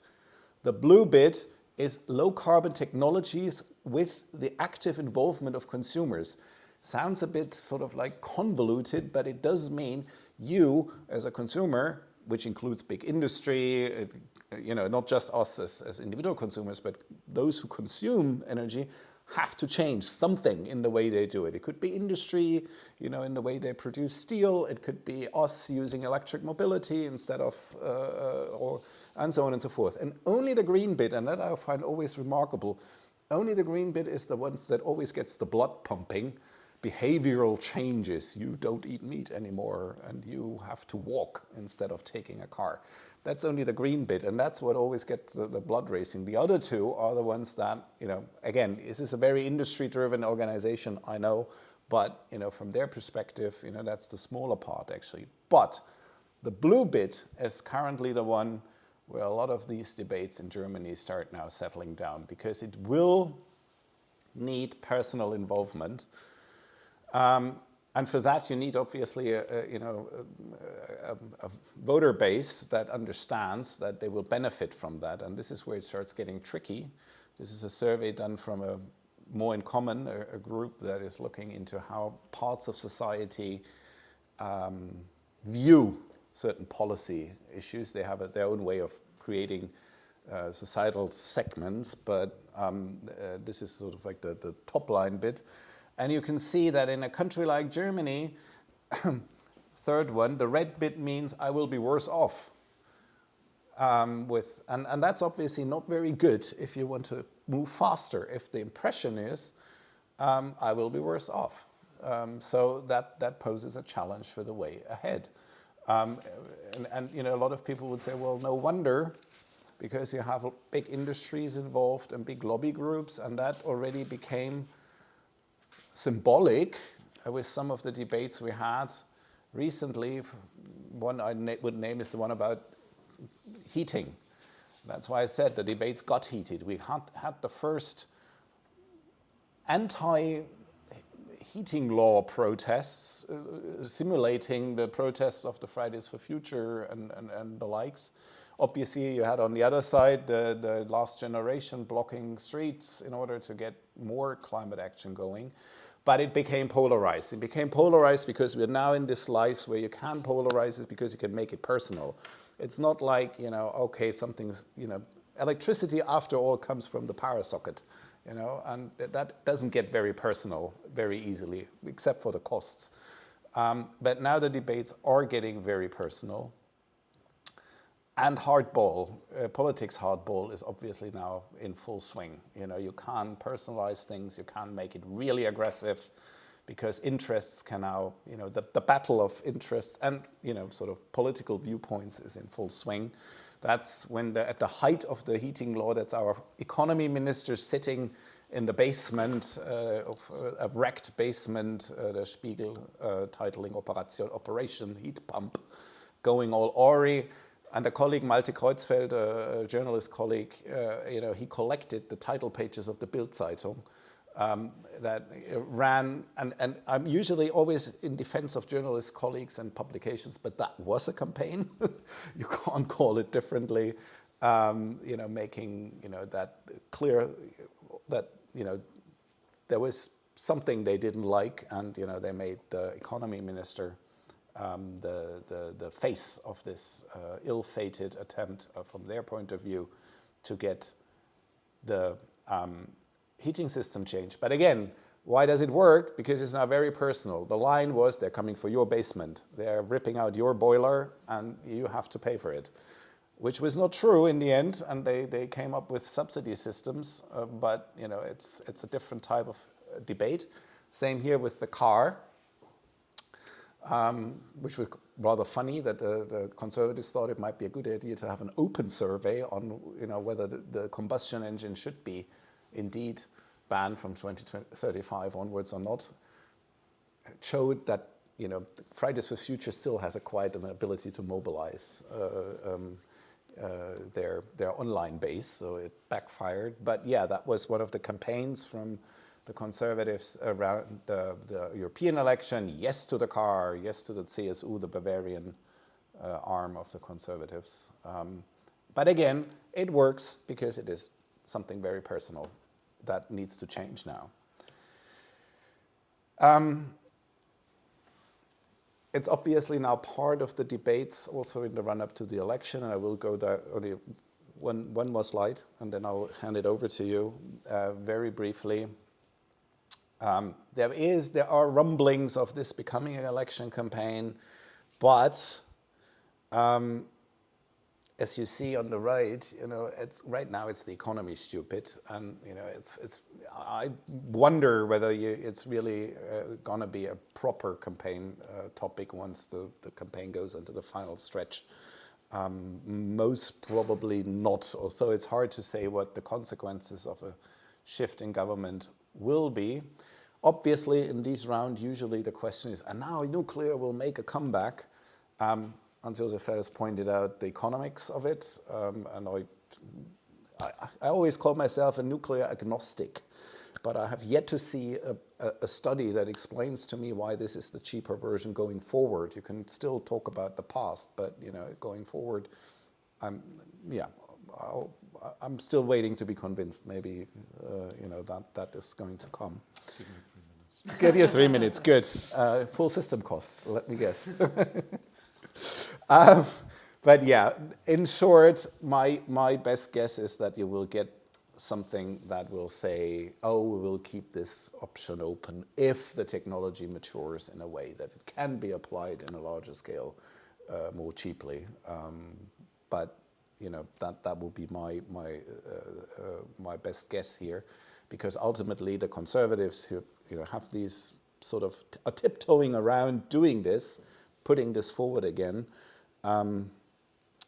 S4: The blue bit is low carbon technologies with the active involvement of consumers. Sounds a bit sort of like convoluted, but it does mean you as a consumer, which includes big industry, not just us as individual consumers, but those who consume energy have to change something in the way they do it. It could be industry, in the way they produce steel. It could be us using electric mobility instead of, and so on and so forth. And only the green bit, and that I find always remarkable, only the green bit is the ones that always gets the blood pumping. Behavioral changes. You don't eat meat anymore, and you have to walk instead of taking a car. That's only the green bit, and that's what always gets the blood racing. The other 2 are the ones that, again, this is a very industry-driven organization, I know, but, from their perspective, that's the smaller part, actually. But the blue bit is currently the one where a lot of these debates in Germany start now settling down, because it will need personal involvement. And for that, you need obviously a voter base that understands that they will benefit from that. And this is where it starts getting tricky. This is a survey done from a More in Common, a group that is looking into how parts of society view certain policy issues. They have their own way of creating societal segments, but this is sort of like the top line bit. And you can see that in a country like Germany, third one, the red bit means I will be worse off. And that's obviously not very good if you want to move faster. If the impression is, I will be worse off. So that poses a challenge for the way ahead. And you know, a lot of people would say, well, no wonder, because you have big industries involved and big lobby groups, and that already became symbolic with some of the debates we had recently. One I would name is the one about heating. That's why I said the debates got heated. We had the first anti-heating law protests, simulating the protests of the Fridays for Future and the likes. Obviously, you had on the other side the last generation blocking streets in order to get more climate action going. But it became polarized. It became polarized because we're now in this slice where you can polarize it because you can make it personal. It's not like, you know, okay, something's, you know, electricity after all comes from the power socket, you know, and that doesn't get very personal very easily, except for the costs. But now the debates are getting very personal. And hardball, politics hardball is obviously now in full swing. You know, you can't personalize things, you can't make it really aggressive, because interests can now, you know, the battle of interests and, you know, sort of political viewpoints is in full swing. That's when at the height of the heating law, that's our economy minister sitting in the basement, of a wrecked basement, the Spiegel titling Operation Heat Pump, going all awry. And a colleague, Malte Kreuzfeld, a journalist colleague, you know, he collected the title pages of the Bild-Zeitung that ran, and I'm usually always in defense of journalist colleagues and publications, but that was a campaign. You can't call it differently. You know, making, you know, that clear that, you know, there was something they didn't like, and, you know, they made the economy minister the face of this ill-fated attempt from their point of view to get the heating system changed. But again, why does it work? Because it's now very personal. The line was, they're coming for your basement. They're ripping out your boiler and you have to pay for it, which was not true in the end. And they came up with subsidy systems, but, you know, it's a different type of debate. Same here with the car. Which was rather funny that the Conservatives thought it might be a good idea to have an open survey on, you know, whether the combustion engine should be indeed banned from 2035 onwards or not. It showed that, you know, Fridays for Future still has quite an ability to mobilize their online base, so it backfired. But yeah, that was one of the campaigns from the Conservatives around the European election. Yes to the car, yes to the CSU, the Bavarian arm of the Conservatives. But again, it works because it is something very personal that needs to change now. It's obviously now part of the debates also in the run-up to the election, and I will go there only one more slide, and then I'll hand it over to you very briefly. There are rumblings of this becoming an election campaign, but as you see on the right, you know, right now it's the economy stupid, and you know, I wonder whether it's really gonna be a proper campaign topic once the campaign goes into the final stretch. Most probably not, although it's hard to say what the consequences of a shift in government will be. Obviously, in these rounds, usually the question is, and now nuclear will make a comeback. Hans-Josef has pointed out the economics of it, and I always call myself a nuclear agnostic, but I have yet to see a study that explains to me why this is the cheaper version going forward. You can still talk about the past, but you know, going forward, I'm still waiting to be convinced. Maybe you know, that is going to come. Give you 3 minutes. Good. Full system cost. Let me guess. But yeah, in short, my best guess is that you will get something that will say, oh, we will keep this option open if the technology matures in a way that it can be applied in a larger scale more cheaply. But you know, that will be my best guess here, because ultimately the conservatives who have these sort of are tiptoeing around doing this, putting this forward again,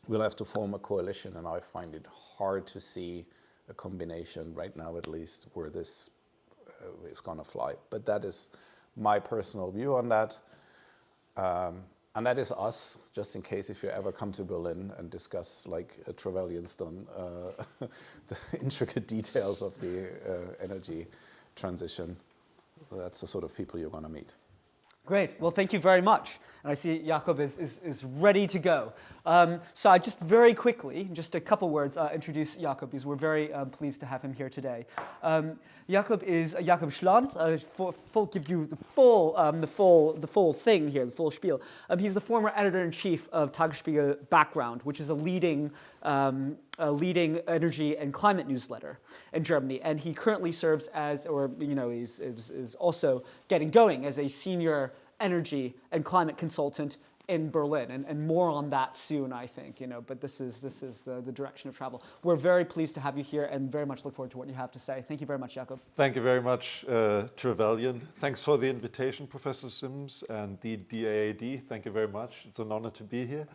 S4: we'll have to form a coalition, and I find it hard to see a combination right now, at least, where this is going to fly. But that is my personal view on that. And that is us, just in case if you ever come to Berlin and discuss, like Trevelyan's done, the intricate details of the energy transition. That's the sort of people you're going to meet.
S2: Great. Well, thank you very much. And I see Jakob is ready to go. So I just very quickly, just a couple words, introduce Jakob, because we're very pleased to have him here today. Jakob is Jakob Schland. Give you the full thing here, the full spiel. He's the former editor-in-chief of Tagesspiegel Background, which is a leading energy and climate newsletter in Germany, and he currently serves as, is also getting going as a senior energy and climate consultant in Berlin, and more on that soon, I think. But this is the direction of travel. We're very pleased to have you here, and very much look forward to what you have to say. Thank you very much, Jakob.
S5: Thank you very much, Trevelyan. Thanks for the invitation, Professor Sims, and the DAAD. Thank you very much. It's an honor to be here.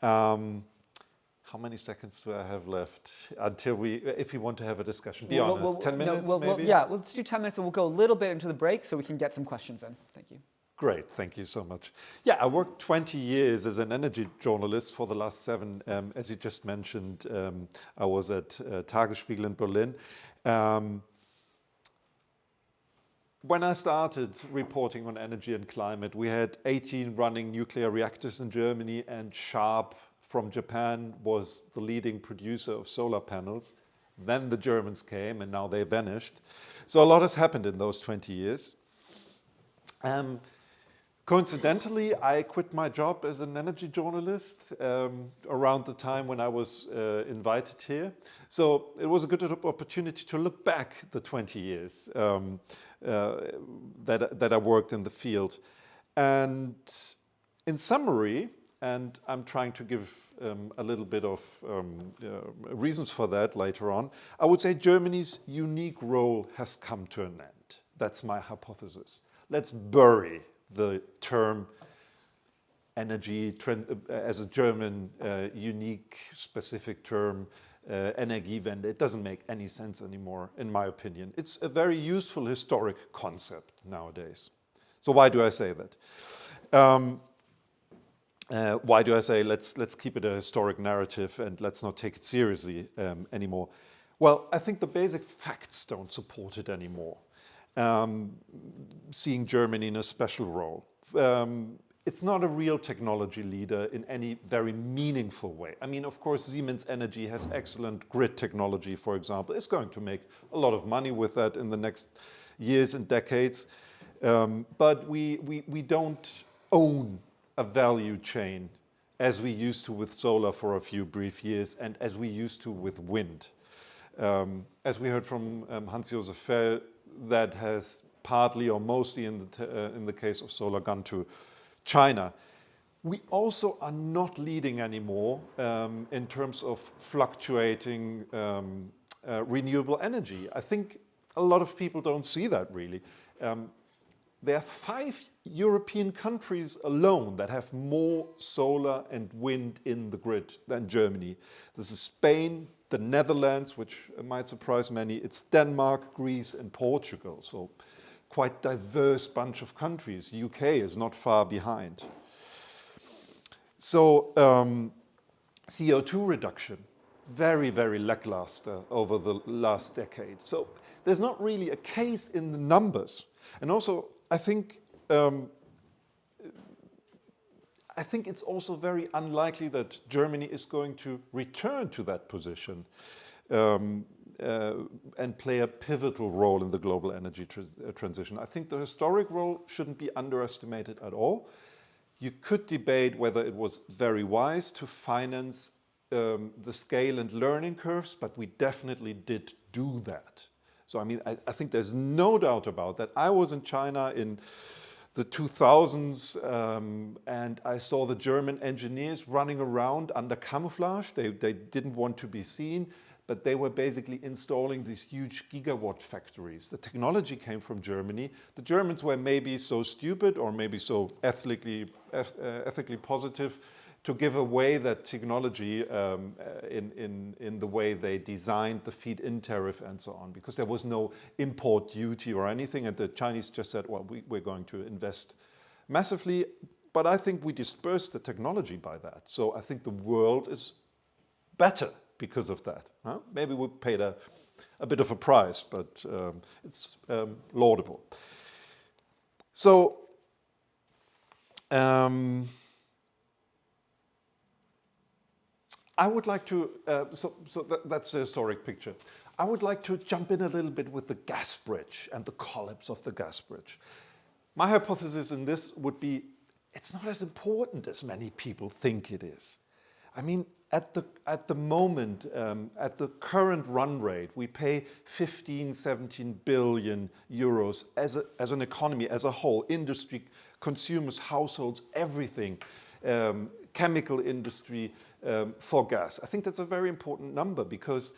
S5: How many seconds do I have left until if we want to have a discussion? Be honest, 10 minutes maybe?
S2: Yeah, let's do 10 minutes and we'll go a little bit into the break so we can get some questions in. Thank you.
S5: Great, thank you so much. Yeah, I worked 20 years as an energy journalist. For the last 7, as you just mentioned, I was at Tagesspiegel in Berlin. When I started reporting on energy and climate, we had 18 running nuclear reactors in Germany, and Sharp from Japan was the leading producer of solar panels. Then the Germans came, and now they vanished. So a lot has happened in those 20 years. Coincidentally, I quit my job as an energy journalist around the time when I was invited here. So it was a good opportunity to look back the 20 years that I worked in the field. And in summary, and I'm trying to give a little bit of reasons for that later on, I would say Germany's unique role has come to an end. That's my hypothesis. Let's bury the term energy as a German unique specific term, Energiewende. It doesn't make any sense anymore, in my opinion. It's a very useful historic concept nowadays. So why do I say that? Why do I say let's keep it a historic narrative and let's not take it seriously anymore? Well, I think the basic facts don't support it anymore. Seeing Germany in a special role. It's not a real technology leader in any very meaningful way. I mean, of course, Siemens Energy has excellent grid technology, for example. It's going to make a lot of money with that in the next years and decades. But we don't own a value chain as we used to with solar for a few brief years and as we used to with wind. As we heard from Hans-Josef Fell, that has partly or mostly in the case of solar gone to China. We also are not leading anymore in terms of fluctuating renewable energy. I think a lot of people don't see that really. There are 5 European countries alone that have more solar and wind in the grid than Germany. This is Spain, the Netherlands, which might surprise many. It's Denmark, Greece, and Portugal. So quite diverse bunch of countries. UK is not far behind. So CO2 reduction, very, very lackluster over the last decade. So there's not really a case in the numbers. And also, I think it's also very unlikely that Germany is going to return to that position and play a pivotal role in the global energy transition. I think the historic role shouldn't be underestimated at all. You could debate whether it was very wise to finance the scale and learning curves, but we definitely did do that. So I mean, I think there's no doubt about that. I was in China in the 2000s, and I saw the German engineers running around under camouflage. They didn't want to be seen, but they were basically installing these huge gigawatt factories. The technology came from Germany. The Germans were maybe so stupid or maybe so ethically positive to give away that technology in the way they designed the feed-in tariff and so on, because there was no import duty or anything, and the Chinese just said, well, we're going to invest massively, but I think we dispersed the technology by that. So I think the world is better because of that. Huh? Maybe we paid a bit of a price, but it's laudable. So, I would like to, that's the historic picture. I would like to jump in a little bit with the gas bridge and the collapse of the gas bridge. My hypothesis in this would be, it's not as important as many people think it is. I mean, at the moment, at the current run rate, we pay 15, 17 billion euros as an economy, as a whole, industry, consumers, households, everything, chemical industry, for gas. I think that's a very important number, because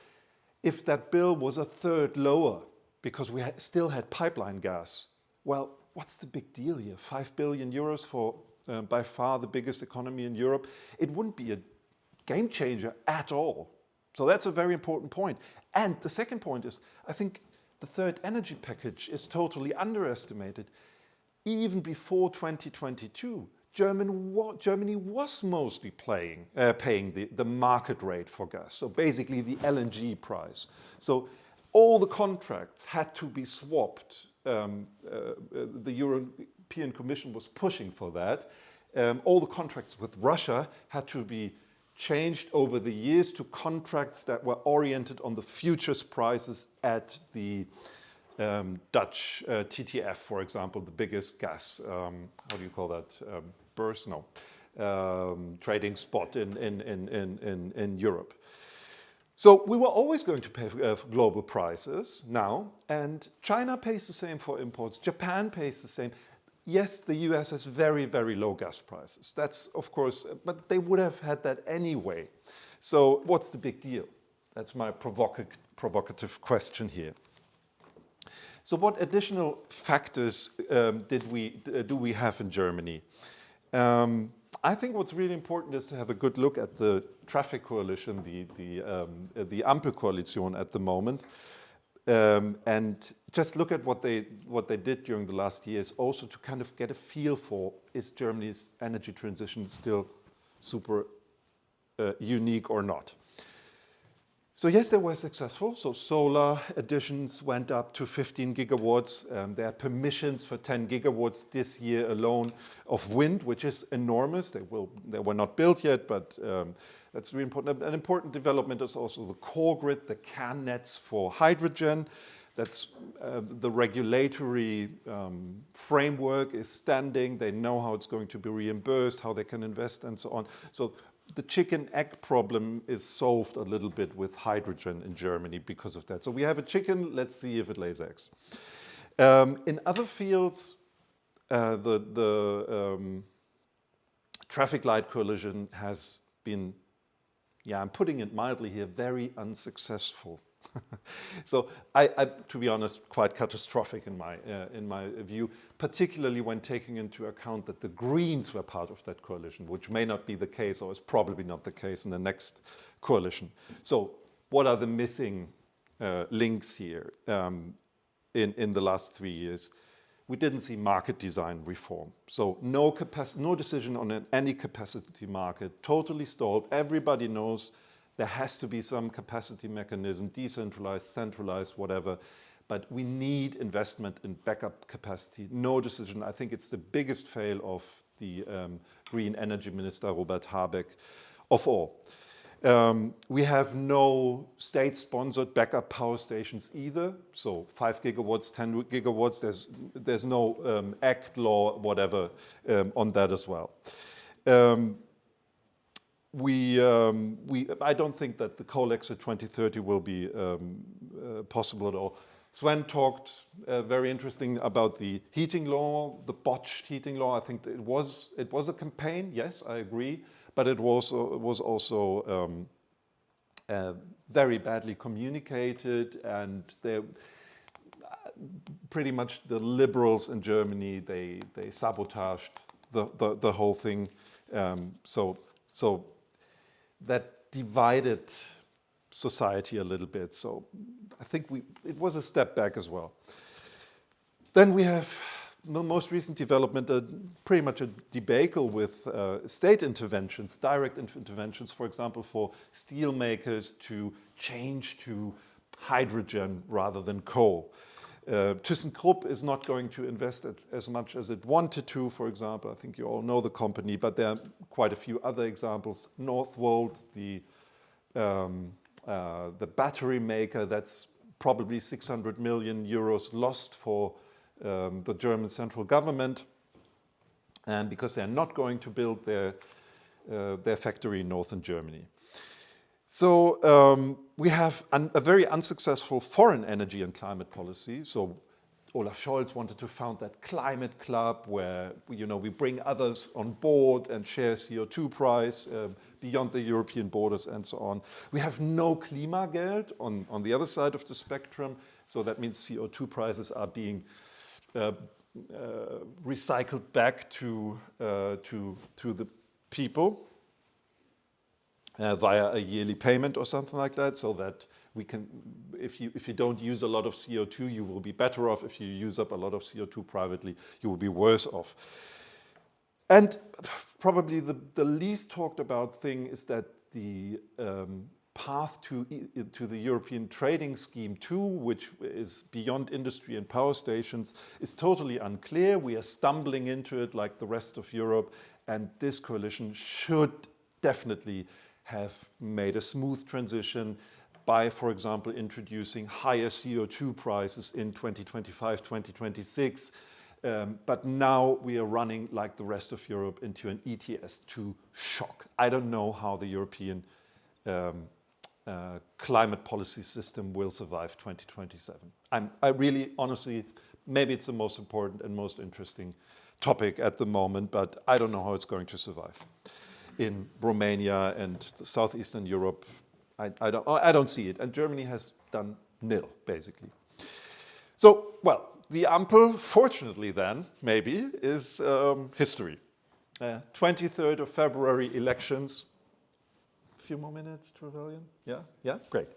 S5: if that bill was a third lower, because we still had pipeline gas, well, what's the big deal here? 5 billion euros for by far the biggest economy in Europe. It wouldn't be a game changer at all. So that's a very important point. And the second point is, I think the third energy package is totally underestimated. Even before 2022, Germany was mostly paying the market rate for gas, so basically the LNG price. So all the contracts had to be swapped. The European Commission was pushing for that. All the contracts with Russia had to be changed over the years to contracts that were oriented on the futures prices at the Dutch TTF, for example, the biggest gas, how do you call that, trading spot in Europe. So we were always going to pay global prices now, and China pays the same for imports, Japan pays the same. Yes, the US has very, very low gas prices. That's, of course, but they would have had that anyway. So what's the big deal? That's my provocative question here. So what additional factors do we have in Germany? I think what's really important is to have a good look at the traffic coalition, the Ampelkoalition at the moment, and just look at what they did during the last years, also to kind of get a feel for, is Germany's energy transition still super unique or not? So yes, they were successful. So solar additions went up to 15 gigawatts. There are permissions for 10 gigawatts this year alone of wind, which is enormous. They were not built yet, but that's really important. An important development is also the core grid, the CAN nets for hydrogen. That's the regulatory framework is standing. They know how it's going to be reimbursed, how they can invest, and so on. So the chicken-egg problem is solved a little bit with hydrogen in Germany because of that. So we have a chicken, let's see if it lays eggs. In other fields, the traffic light coalition has been, I'm putting it mildly here, very unsuccessful. So I, to be honest, quite catastrophic in my view, particularly when taking into account that the Greens were part of that coalition, which may not be the case, or is probably not the case in the next coalition. So what are the missing links here in the last 3 years? We didn't see market design reform. So no decision on any capacity market, totally stalled. Everybody knows there has to be some capacity mechanism, decentralized, centralized, whatever. But we need investment in backup capacity. No decision. I think it's the biggest fail of the Green Energy Minister, Robert Habeck, of all. We have no state-sponsored backup power stations either. So 5 gigawatts, 10 gigawatts, there's no act, law, whatever on that as well. I don't think that the coal exit 2030 will be possible at all. Sven talked very interesting about the heating law, the botched heating law. I think it was a campaign. Yes, I agree, but it was also very badly communicated, and pretty much the liberals in Germany they sabotaged the whole thing. So that divided society a little bit. So I think it was a step back as well. Then we have the most recent development, pretty much a debacle with state interventions, direct interventions, for example, for steel makers to change to hydrogen rather than coal. ThyssenKrupp is not going to invest as much as it wanted to, for example. I think you all know the company, but there are quite a few other examples. Northvolt, the battery maker, that's probably 600 million euros lost for the German central government, and because they're not going to build their factory in northern Germany. So we have a very unsuccessful foreign energy and climate policy. So Olaf Scholz wanted to found that climate club where we bring others on board and share CO2 price beyond the European borders and so on. We have no Klimageld on the other side of the spectrum. So that means CO2 prices are being recycled back to the people via a yearly payment or something like that, so that we can, if you don't use a lot of CO2, you will be better off. If you use up a lot of CO2 privately, you will be worse off. And probably the least talked about thing is that the path to the European trading scheme 2, which is beyond industry and power stations, is totally unclear. We are stumbling into it like the rest of Europe, and this coalition should definitely have made a smooth transition by, for example, introducing higher CO2 prices in 2025, 2026. But now we are running, like the rest of Europe, into an ETS2 shock. I don't know how the European climate policy system will survive 2027. I really, honestly, maybe it's the most important and most interesting topic at the moment, but I don't know how it's going to survive. In Romania and southeastern Europe, I don't see it. And Germany has done nil, basically. So, well, the Ampel, fortunately then, maybe, is history. 23rd of February elections. A few more minutes, Trevelyan? Yeah, great.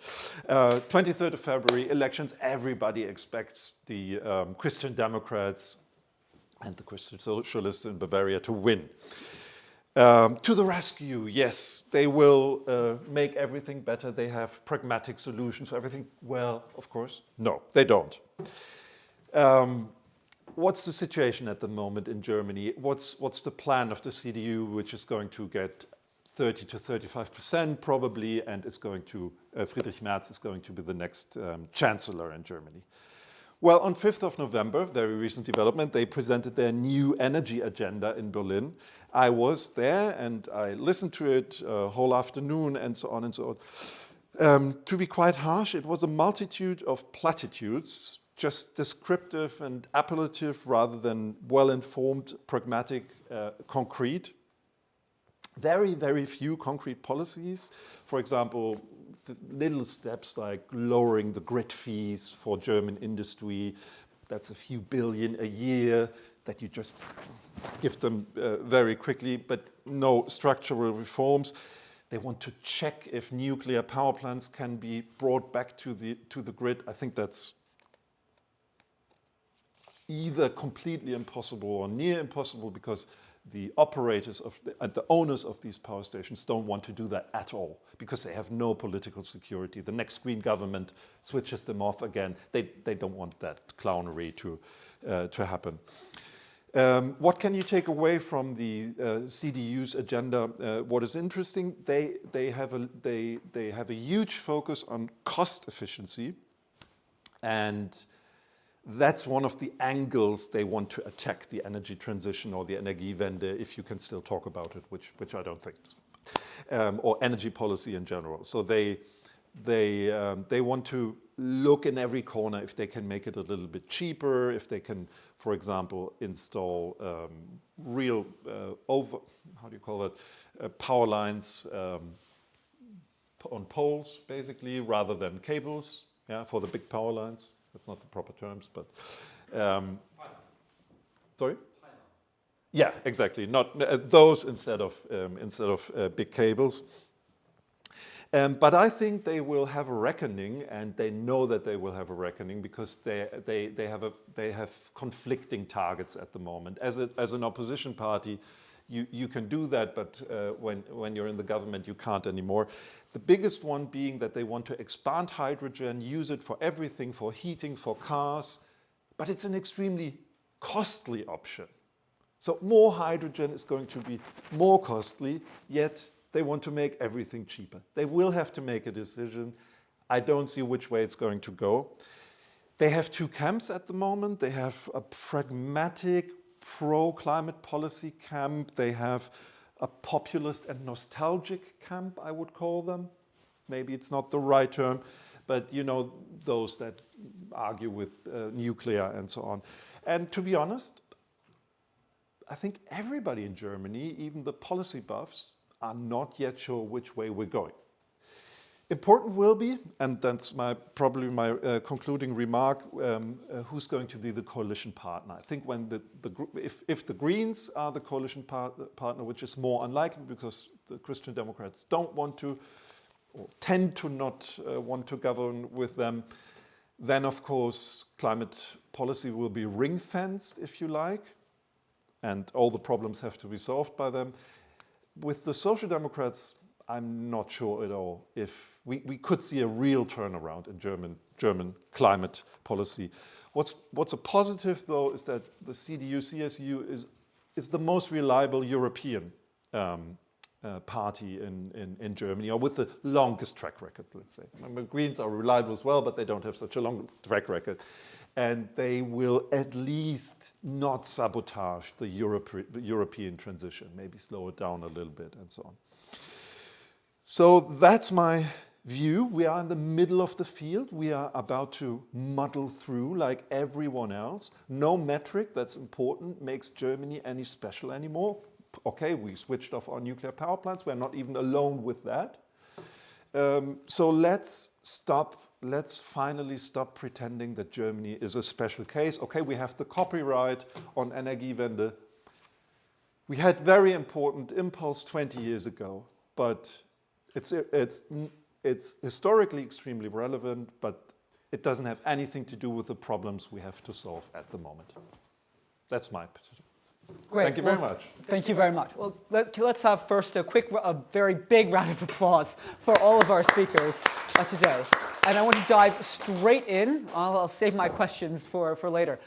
S5: 23rd of February elections. Everybody expects the Christian Democrats and the Christian Socialists in Bavaria to win. To the rescue, yes, they will make everything better. They have pragmatic solutions for everything. Well, of course, no, they don't. What's the situation at the moment in Germany? What's the plan of the CDU, which is going to get 30 to 35% probably, and is going to Friedrich Merz is going to be the next chancellor in Germany. Well, on 5th of November, very recent development, they presented their new energy agenda in Berlin. I was there and I listened to it a whole afternoon and so on and so on. To be quite harsh, it was a multitude of platitudes, just descriptive and appellative rather than well-informed, pragmatic, concrete. Very, very few concrete policies. For example, little steps like lowering the grid fees for German industry. That's a few billion a year that you just give them very quickly, but no structural reforms. They want to check if nuclear power plants can be brought back to the grid. I think that's either completely impossible or near impossible, because the operators and the owners of these power stations don't want to do that at all, because they have no political security. The next Green government switches them off again. They don't want that clownery to happen. What can you take away from the CDU's agenda? What is interesting, they have a huge focus on cost efficiency, and that's one of the angles they want to attack the energy transition, or the Energiewende, if you can still talk about it, which I don't think, or energy policy in general. So they want to look in every corner if they can make it a little bit cheaper, if they can, for example, install real power lines on poles, basically, rather than cables, yeah, for the big power lines. That's not the proper terms, but sorry. Yeah, exactly. Not those instead of big cables. But I think they will have a reckoning, and they know that they will have a reckoning, because they have conflicting targets at the moment. As an opposition party, you can do that, but when you're in the government, you can't anymore. The biggest one being that they want to expand hydrogen, use it for everything, for heating, for cars, but it's an extremely costly option. So more hydrogen is going to be more costly, yet they want to make everything cheaper. They will have to make a decision. I don't see which way it's going to go. They have two camps at the moment. They have a pragmatic, pro-climate policy camp. They have a populist and nostalgic camp, I would call them. Maybe it's not the right term, but you know, those that argue with nuclear and so on. And to be honest, I think everybody in Germany, even the policy buffs, are not yet sure which way we're going. Important will be, and that's probably my concluding remark, who's going to be the coalition partner. I think when if the Greens are the coalition partner, which is more unlikely because the Christian Democrats don't want to, or tend to not want to govern with them, then of course climate policy will be ring-fenced, if you like, and all the problems have to be solved by them. With the Social Democrats, I'm not sure at all if we could see a real turnaround in German climate policy. What's a positive, though, is that the CDU-CSU is the most reliable European party in Germany, or with the longest track record, let's say. I mean, the Greens are reliable as well, but they don't have such a long track record. And they will at least not sabotage the European transition, maybe slow it down a little bit and so on. So that's my view. We are in the middle of the field. We are about to muddle through like everyone else. No metric, that's important, makes Germany any special anymore. Okay, we switched off our nuclear power plants. We're not even alone with that. So let's finally stop pretending that Germany is a special case. Okay, we have the copyright on Energiewende. We had very important impulse 20 years ago, but it's historically extremely relevant, but it doesn't have anything to do with the problems we have to solve at the moment. That's my position.
S2: Great.
S5: Thank you very much.
S2: Thank you very much. Well, let's have first a very big round of applause for all of our speakers today. And I want to dive straight in. I'll save my questions for later.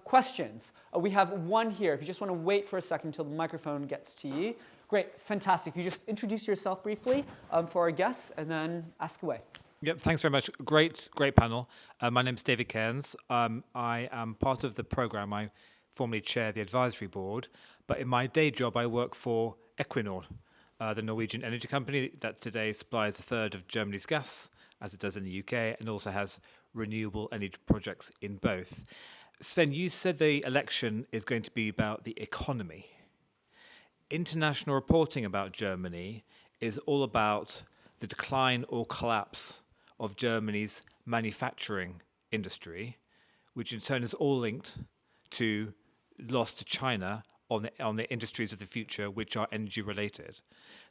S2: Questions. We have one here. If you just want to wait for a second until the microphone gets to you. Great, fantastic. If you just introduce yourself briefly for our guests and then ask away.
S6: Yep, thanks very much. Great panel. My name is David Cairns. I am part of the program. I formerly chair the advisory board, but in my day job, I work for Equinor, the Norwegian energy company that today supplies a third of Germany's gas, as it does in the UK, and also has renewable energy projects in both. Sven, you said the election is going to be about the economy. International reporting about Germany is all about the decline or collapse of Germany's manufacturing industry, which in turn is all linked to loss to China on the industries of the future, which are energy related.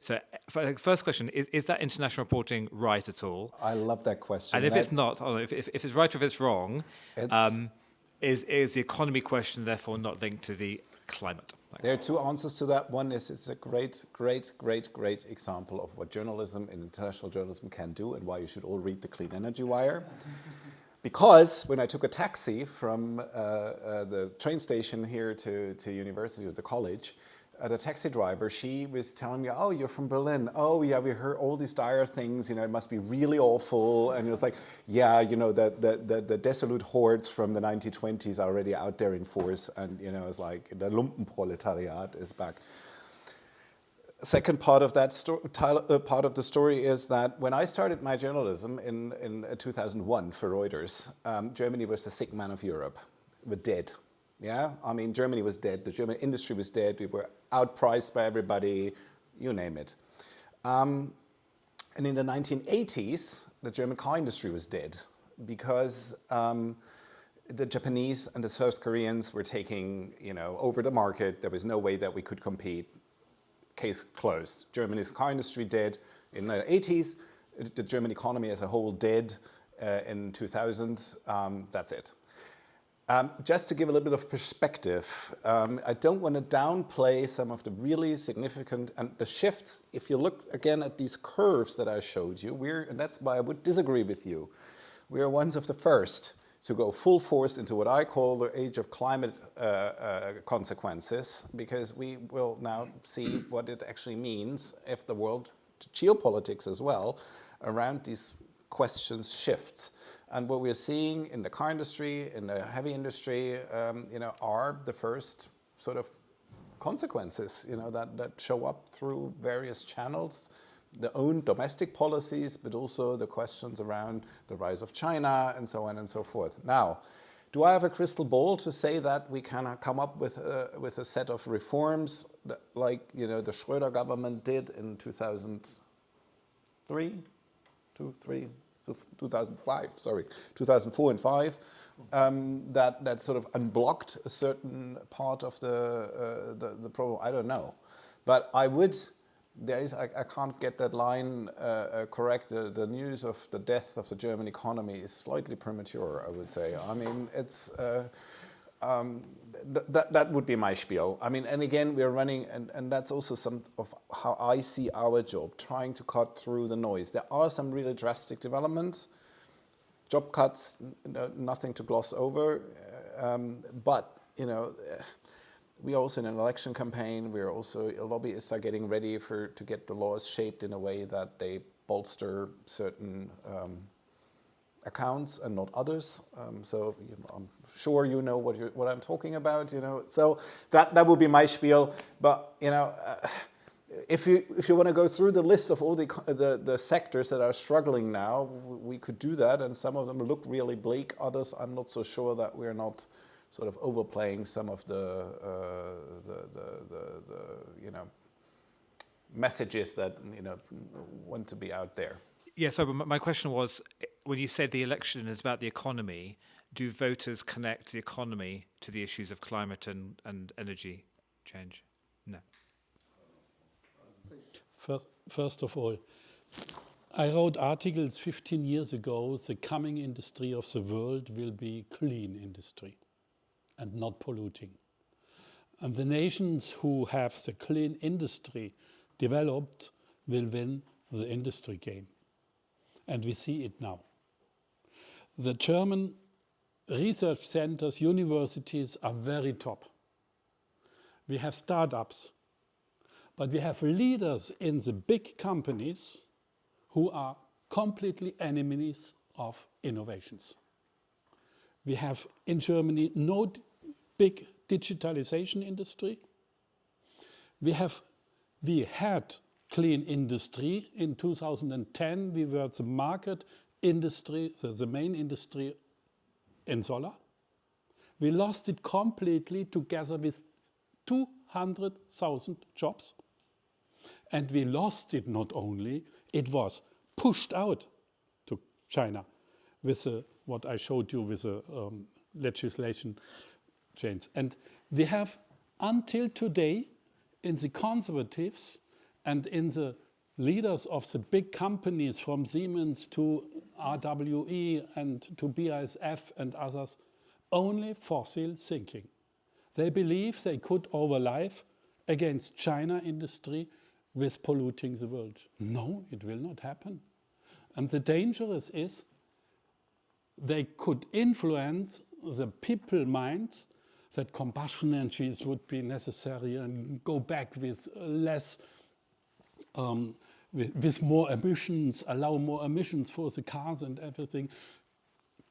S6: So first question, is that international reporting right at all?
S4: I love that question.
S6: And if it's not, if it's right or if it's wrong, is the economy question therefore not linked to the climate? Thanks.
S4: There are two answers to that. One is it's a great example of what journalism and international journalism can do and why you should all read the Clean Energy Wire. Because when I took a taxi from the train station here to university or the college, the taxi driver, she was telling me, oh, you're from Berlin. Oh, yeah, we heard all these dire things. You know, it must be really awful. And it was like, yeah, you know, the dissolute hordes from the 1920s are already out there in force. And, you know, it's like the Lumpenproletariat is back. Second part of that part of the story is that when I started my journalism in 2001 for Reuters, Germany was the sick man of Europe. We're dead. Yeah, I mean, Germany was dead. The German industry was dead. We were outpriced by everybody, you name it. And in the 1980s, the German car industry was dead because the Japanese and the South Koreans were taking, you know, over the market. There was no way that we could compete. Case closed. Germany's car industry dead in the 80s. The German economy as a whole dead in 2000. That's it. Just to give a little bit of perspective, I don't want to downplay some of the really significant and the shifts. If you look again at these curves that I showed you, and that's why I would disagree with you. We are ones of the first to go full force into what I call the age of climate consequences, because we will now see what it actually means if the world, geopolitics as well, around these questions shifts. And what we're seeing in the car industry, in the heavy industry, you know, are the first sort of consequences, you know, that show up through various channels, the own domestic policies, but also the questions around the rise of China and so on and so forth. Now, do I have a crystal ball to say that we can come up with a set of reforms that, like, you know, the Schröder government did in 2004 and 5, that sort of unblocked a certain part of the problem? I don't know, but I would. I can't get that line correct. The news of the death of the German economy is slightly premature, I would say. I mean, it's that would be my spiel. I mean, and again, we're running, and that's also some of how I see our job, trying to cut through the noise. There are some really drastic developments, job cuts, nothing to gloss over, but, you know, we're also in an election campaign. We're also, lobbyists are getting ready to get the laws shaped in a way that they bolster certain accounts and not others. So, you know, I'm sure you know what I'm talking about. You know, so that would be my spiel. But, you know, if you want to go through the list of all the sectors that are struggling now, we could do that, and some of them look really bleak. Others, I'm not so sure that we're not sort of overplaying some of the you know, messages that, you know, want to be out there.
S6: Yeah, so my question was, when you said the election is about the economy, do voters connect the economy to the issues of climate and energy change? No.
S3: First of all, I wrote articles 15 years ago, the coming industry of the world will be clean industry and not polluting. And the nations who have the clean industry developed will win the industry game. And we see it now. The German research centers, universities are very top. We have startups, but we have leaders in the big companies who are completely enemies of innovations. We have in Germany no big digitalization industry. We had clean industry. In 2010, we were the market industry, the main industry in solar. We lost it completely together with 200,000 jobs. And we lost it not only, it was pushed out to China with what I showed you with the legislation change. And we have until today in the conservatives and in the leaders of the big companies from Siemens to RWE and to BASF and others, only fossil thinking. They believe they could overlive against China industry with polluting the world. No, it will not happen. And the danger is they could influence the people minds that combustion engines would be necessary and go back with less, with more emissions, allow more emissions for the cars and everything.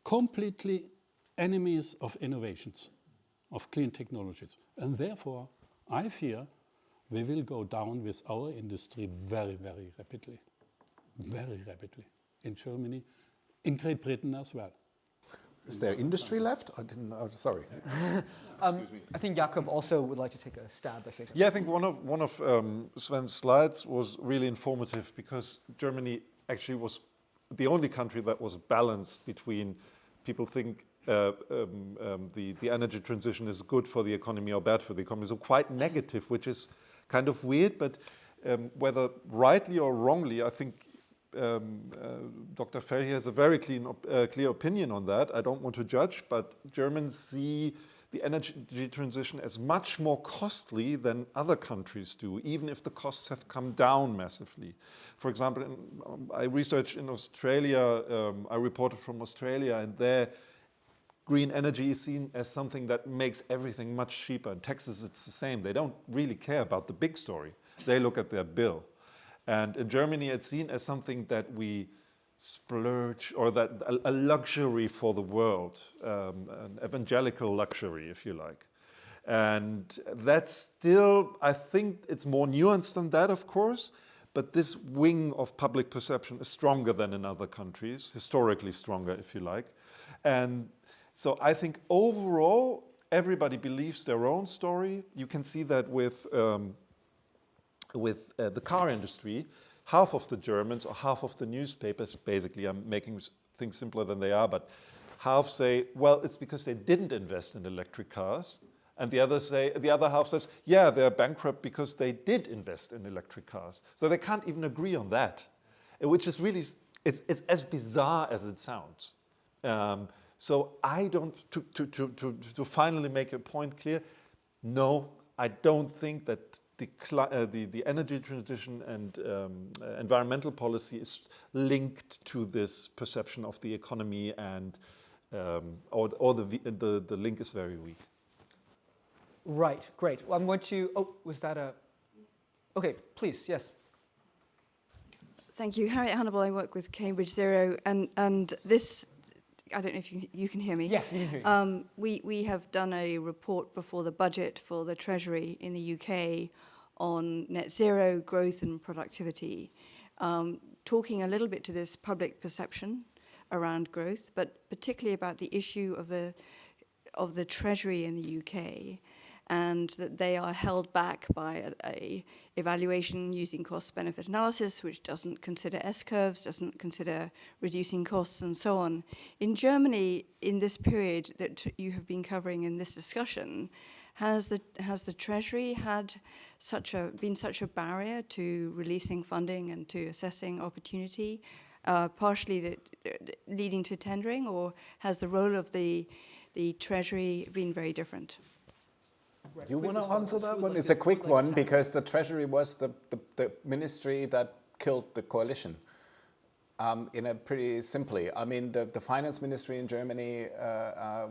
S3: Completely enemies of innovations, of clean technologies. And therefore, I fear we will go down with our industry very, very rapidly. Very rapidly. In Germany, in Great Britain as well.
S4: Is there industry left? I didn't know. Sorry.
S2: I think Jakob also would like to take a stab, I think.
S5: Yeah, I think one of Sven's slides was really informative because Germany actually was the only country that was balanced between people think the energy transition is good for the economy or bad for the economy. So quite negative, which is kind of weird, but whether rightly or wrongly, I think Dr. Fell has a very clear opinion on that. I don't want to judge, but Germans see the energy transition as much more costly than other countries do, even if the costs have come down massively. For example, I researched in Australia, I reported from Australia, and there green energy is seen as something that makes everything much cheaper. In Texas, it's the same. They don't really care about the big story. They look at their bill. And in Germany, it's seen as something that we splurge, or that a luxury for the world, an evangelical luxury, if you like. And that's still, I think it's more nuanced than that, of course, but this wing of public perception is stronger than in other countries, historically stronger, if you like. And so I think overall, everybody believes their own story. You can see that with the car industry. Half of the Germans or half of the newspapers, basically, I'm making things simpler than they are, but half say, well, it's because they didn't invest in electric cars. And the other half says, yeah, they're bankrupt because they did invest in electric cars. So they can't even agree on that, which is really, it's as bizarre as it sounds. So I don't, to finally make a point clear, no, I don't think that the energy transition and environmental policy is linked to this perception of the economy, and or the link is very weak.
S2: Right, great. Well, I'm going to, was that a, okay, please, yes.
S7: Thank you. Harriet Hannibal, I work with Cambridge Zero, and this, I don't know if you can hear me.
S2: Yes, you can hear you.
S7: We have done a report before the budget for the Treasury in the UK on net zero growth and productivity, talking a little bit to this public perception around growth, but particularly about the issue of the Treasury in the UK, and that they are held back by a evaluation using cost-benefit analysis, which doesn't consider S-curves, doesn't consider reducing costs, and so on. In Germany, in this period that you have been covering in this discussion, has the Treasury been such a barrier to releasing funding and to assessing opportunity, partially leading to tendering, or has the role of the Treasury been very different?
S4: Do you want to answer that one? It's a quick one, because the Treasury was the ministry that killed the coalition. In a pretty simply, I mean, the finance ministry in Germany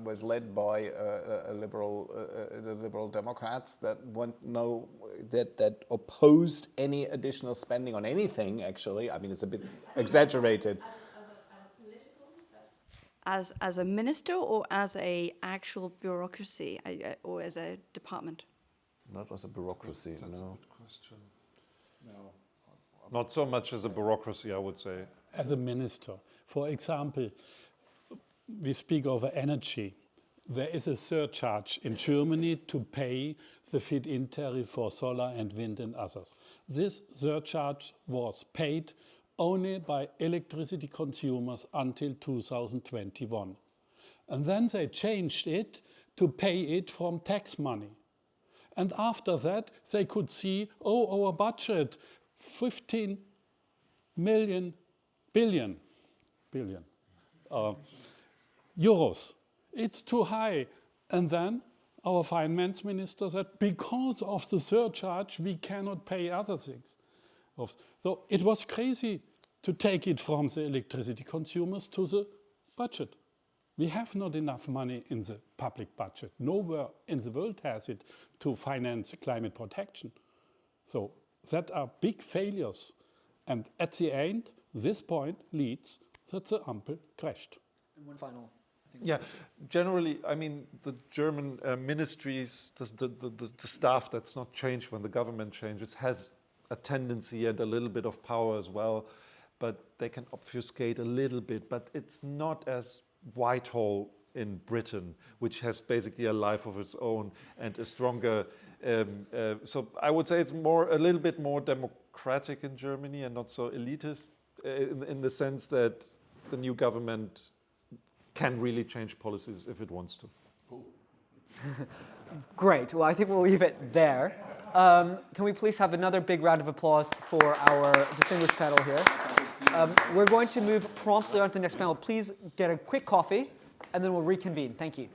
S4: was led by the Liberal Democrats that that opposed any additional spending on anything. Actually, I mean, it's a bit exaggerated.
S7: As a minister, or as a actual bureaucracy, or as a department?
S4: Not as a bureaucracy,
S5: That's
S4: no.
S5: a good question. No, not so much as a bureaucracy, I would say.
S3: As a minister, for example, we speak over energy. There is a surcharge in Germany to pay the feed-in tariff for solar and wind and others. This surcharge was paid only by electricity consumers until 2021. And then they changed it to pay it from tax money. And after that, they could see, our budget, 15 billion euros. It's too high. And then our finance minister said, because of the surcharge, we cannot pay other things. So it was crazy to take it from the electricity consumers to the budget. We have not enough money in the public budget. Nowhere in the world has it to finance climate protection. So that are big failures. And at the end, this point leads that the Ampel crashed.
S2: And one final.
S5: Yeah, generally, I mean, the German ministries, the staff that's not changed when the government changes has a tendency and a little bit of power as well, but they can obfuscate a little bit, but it's not as Whitehall in Britain, which has basically a life of its own and a stronger, so I would say it's a little bit more democratic in Germany and not so elitist in the sense that the new government can really change policies if it wants to.
S2: Great. Well, I think we'll leave it there. Can we please have another big round of applause for our distinguished panel here? We're going to move promptly on to the next panel. Please get a quick coffee, and then we'll reconvene. Thank you.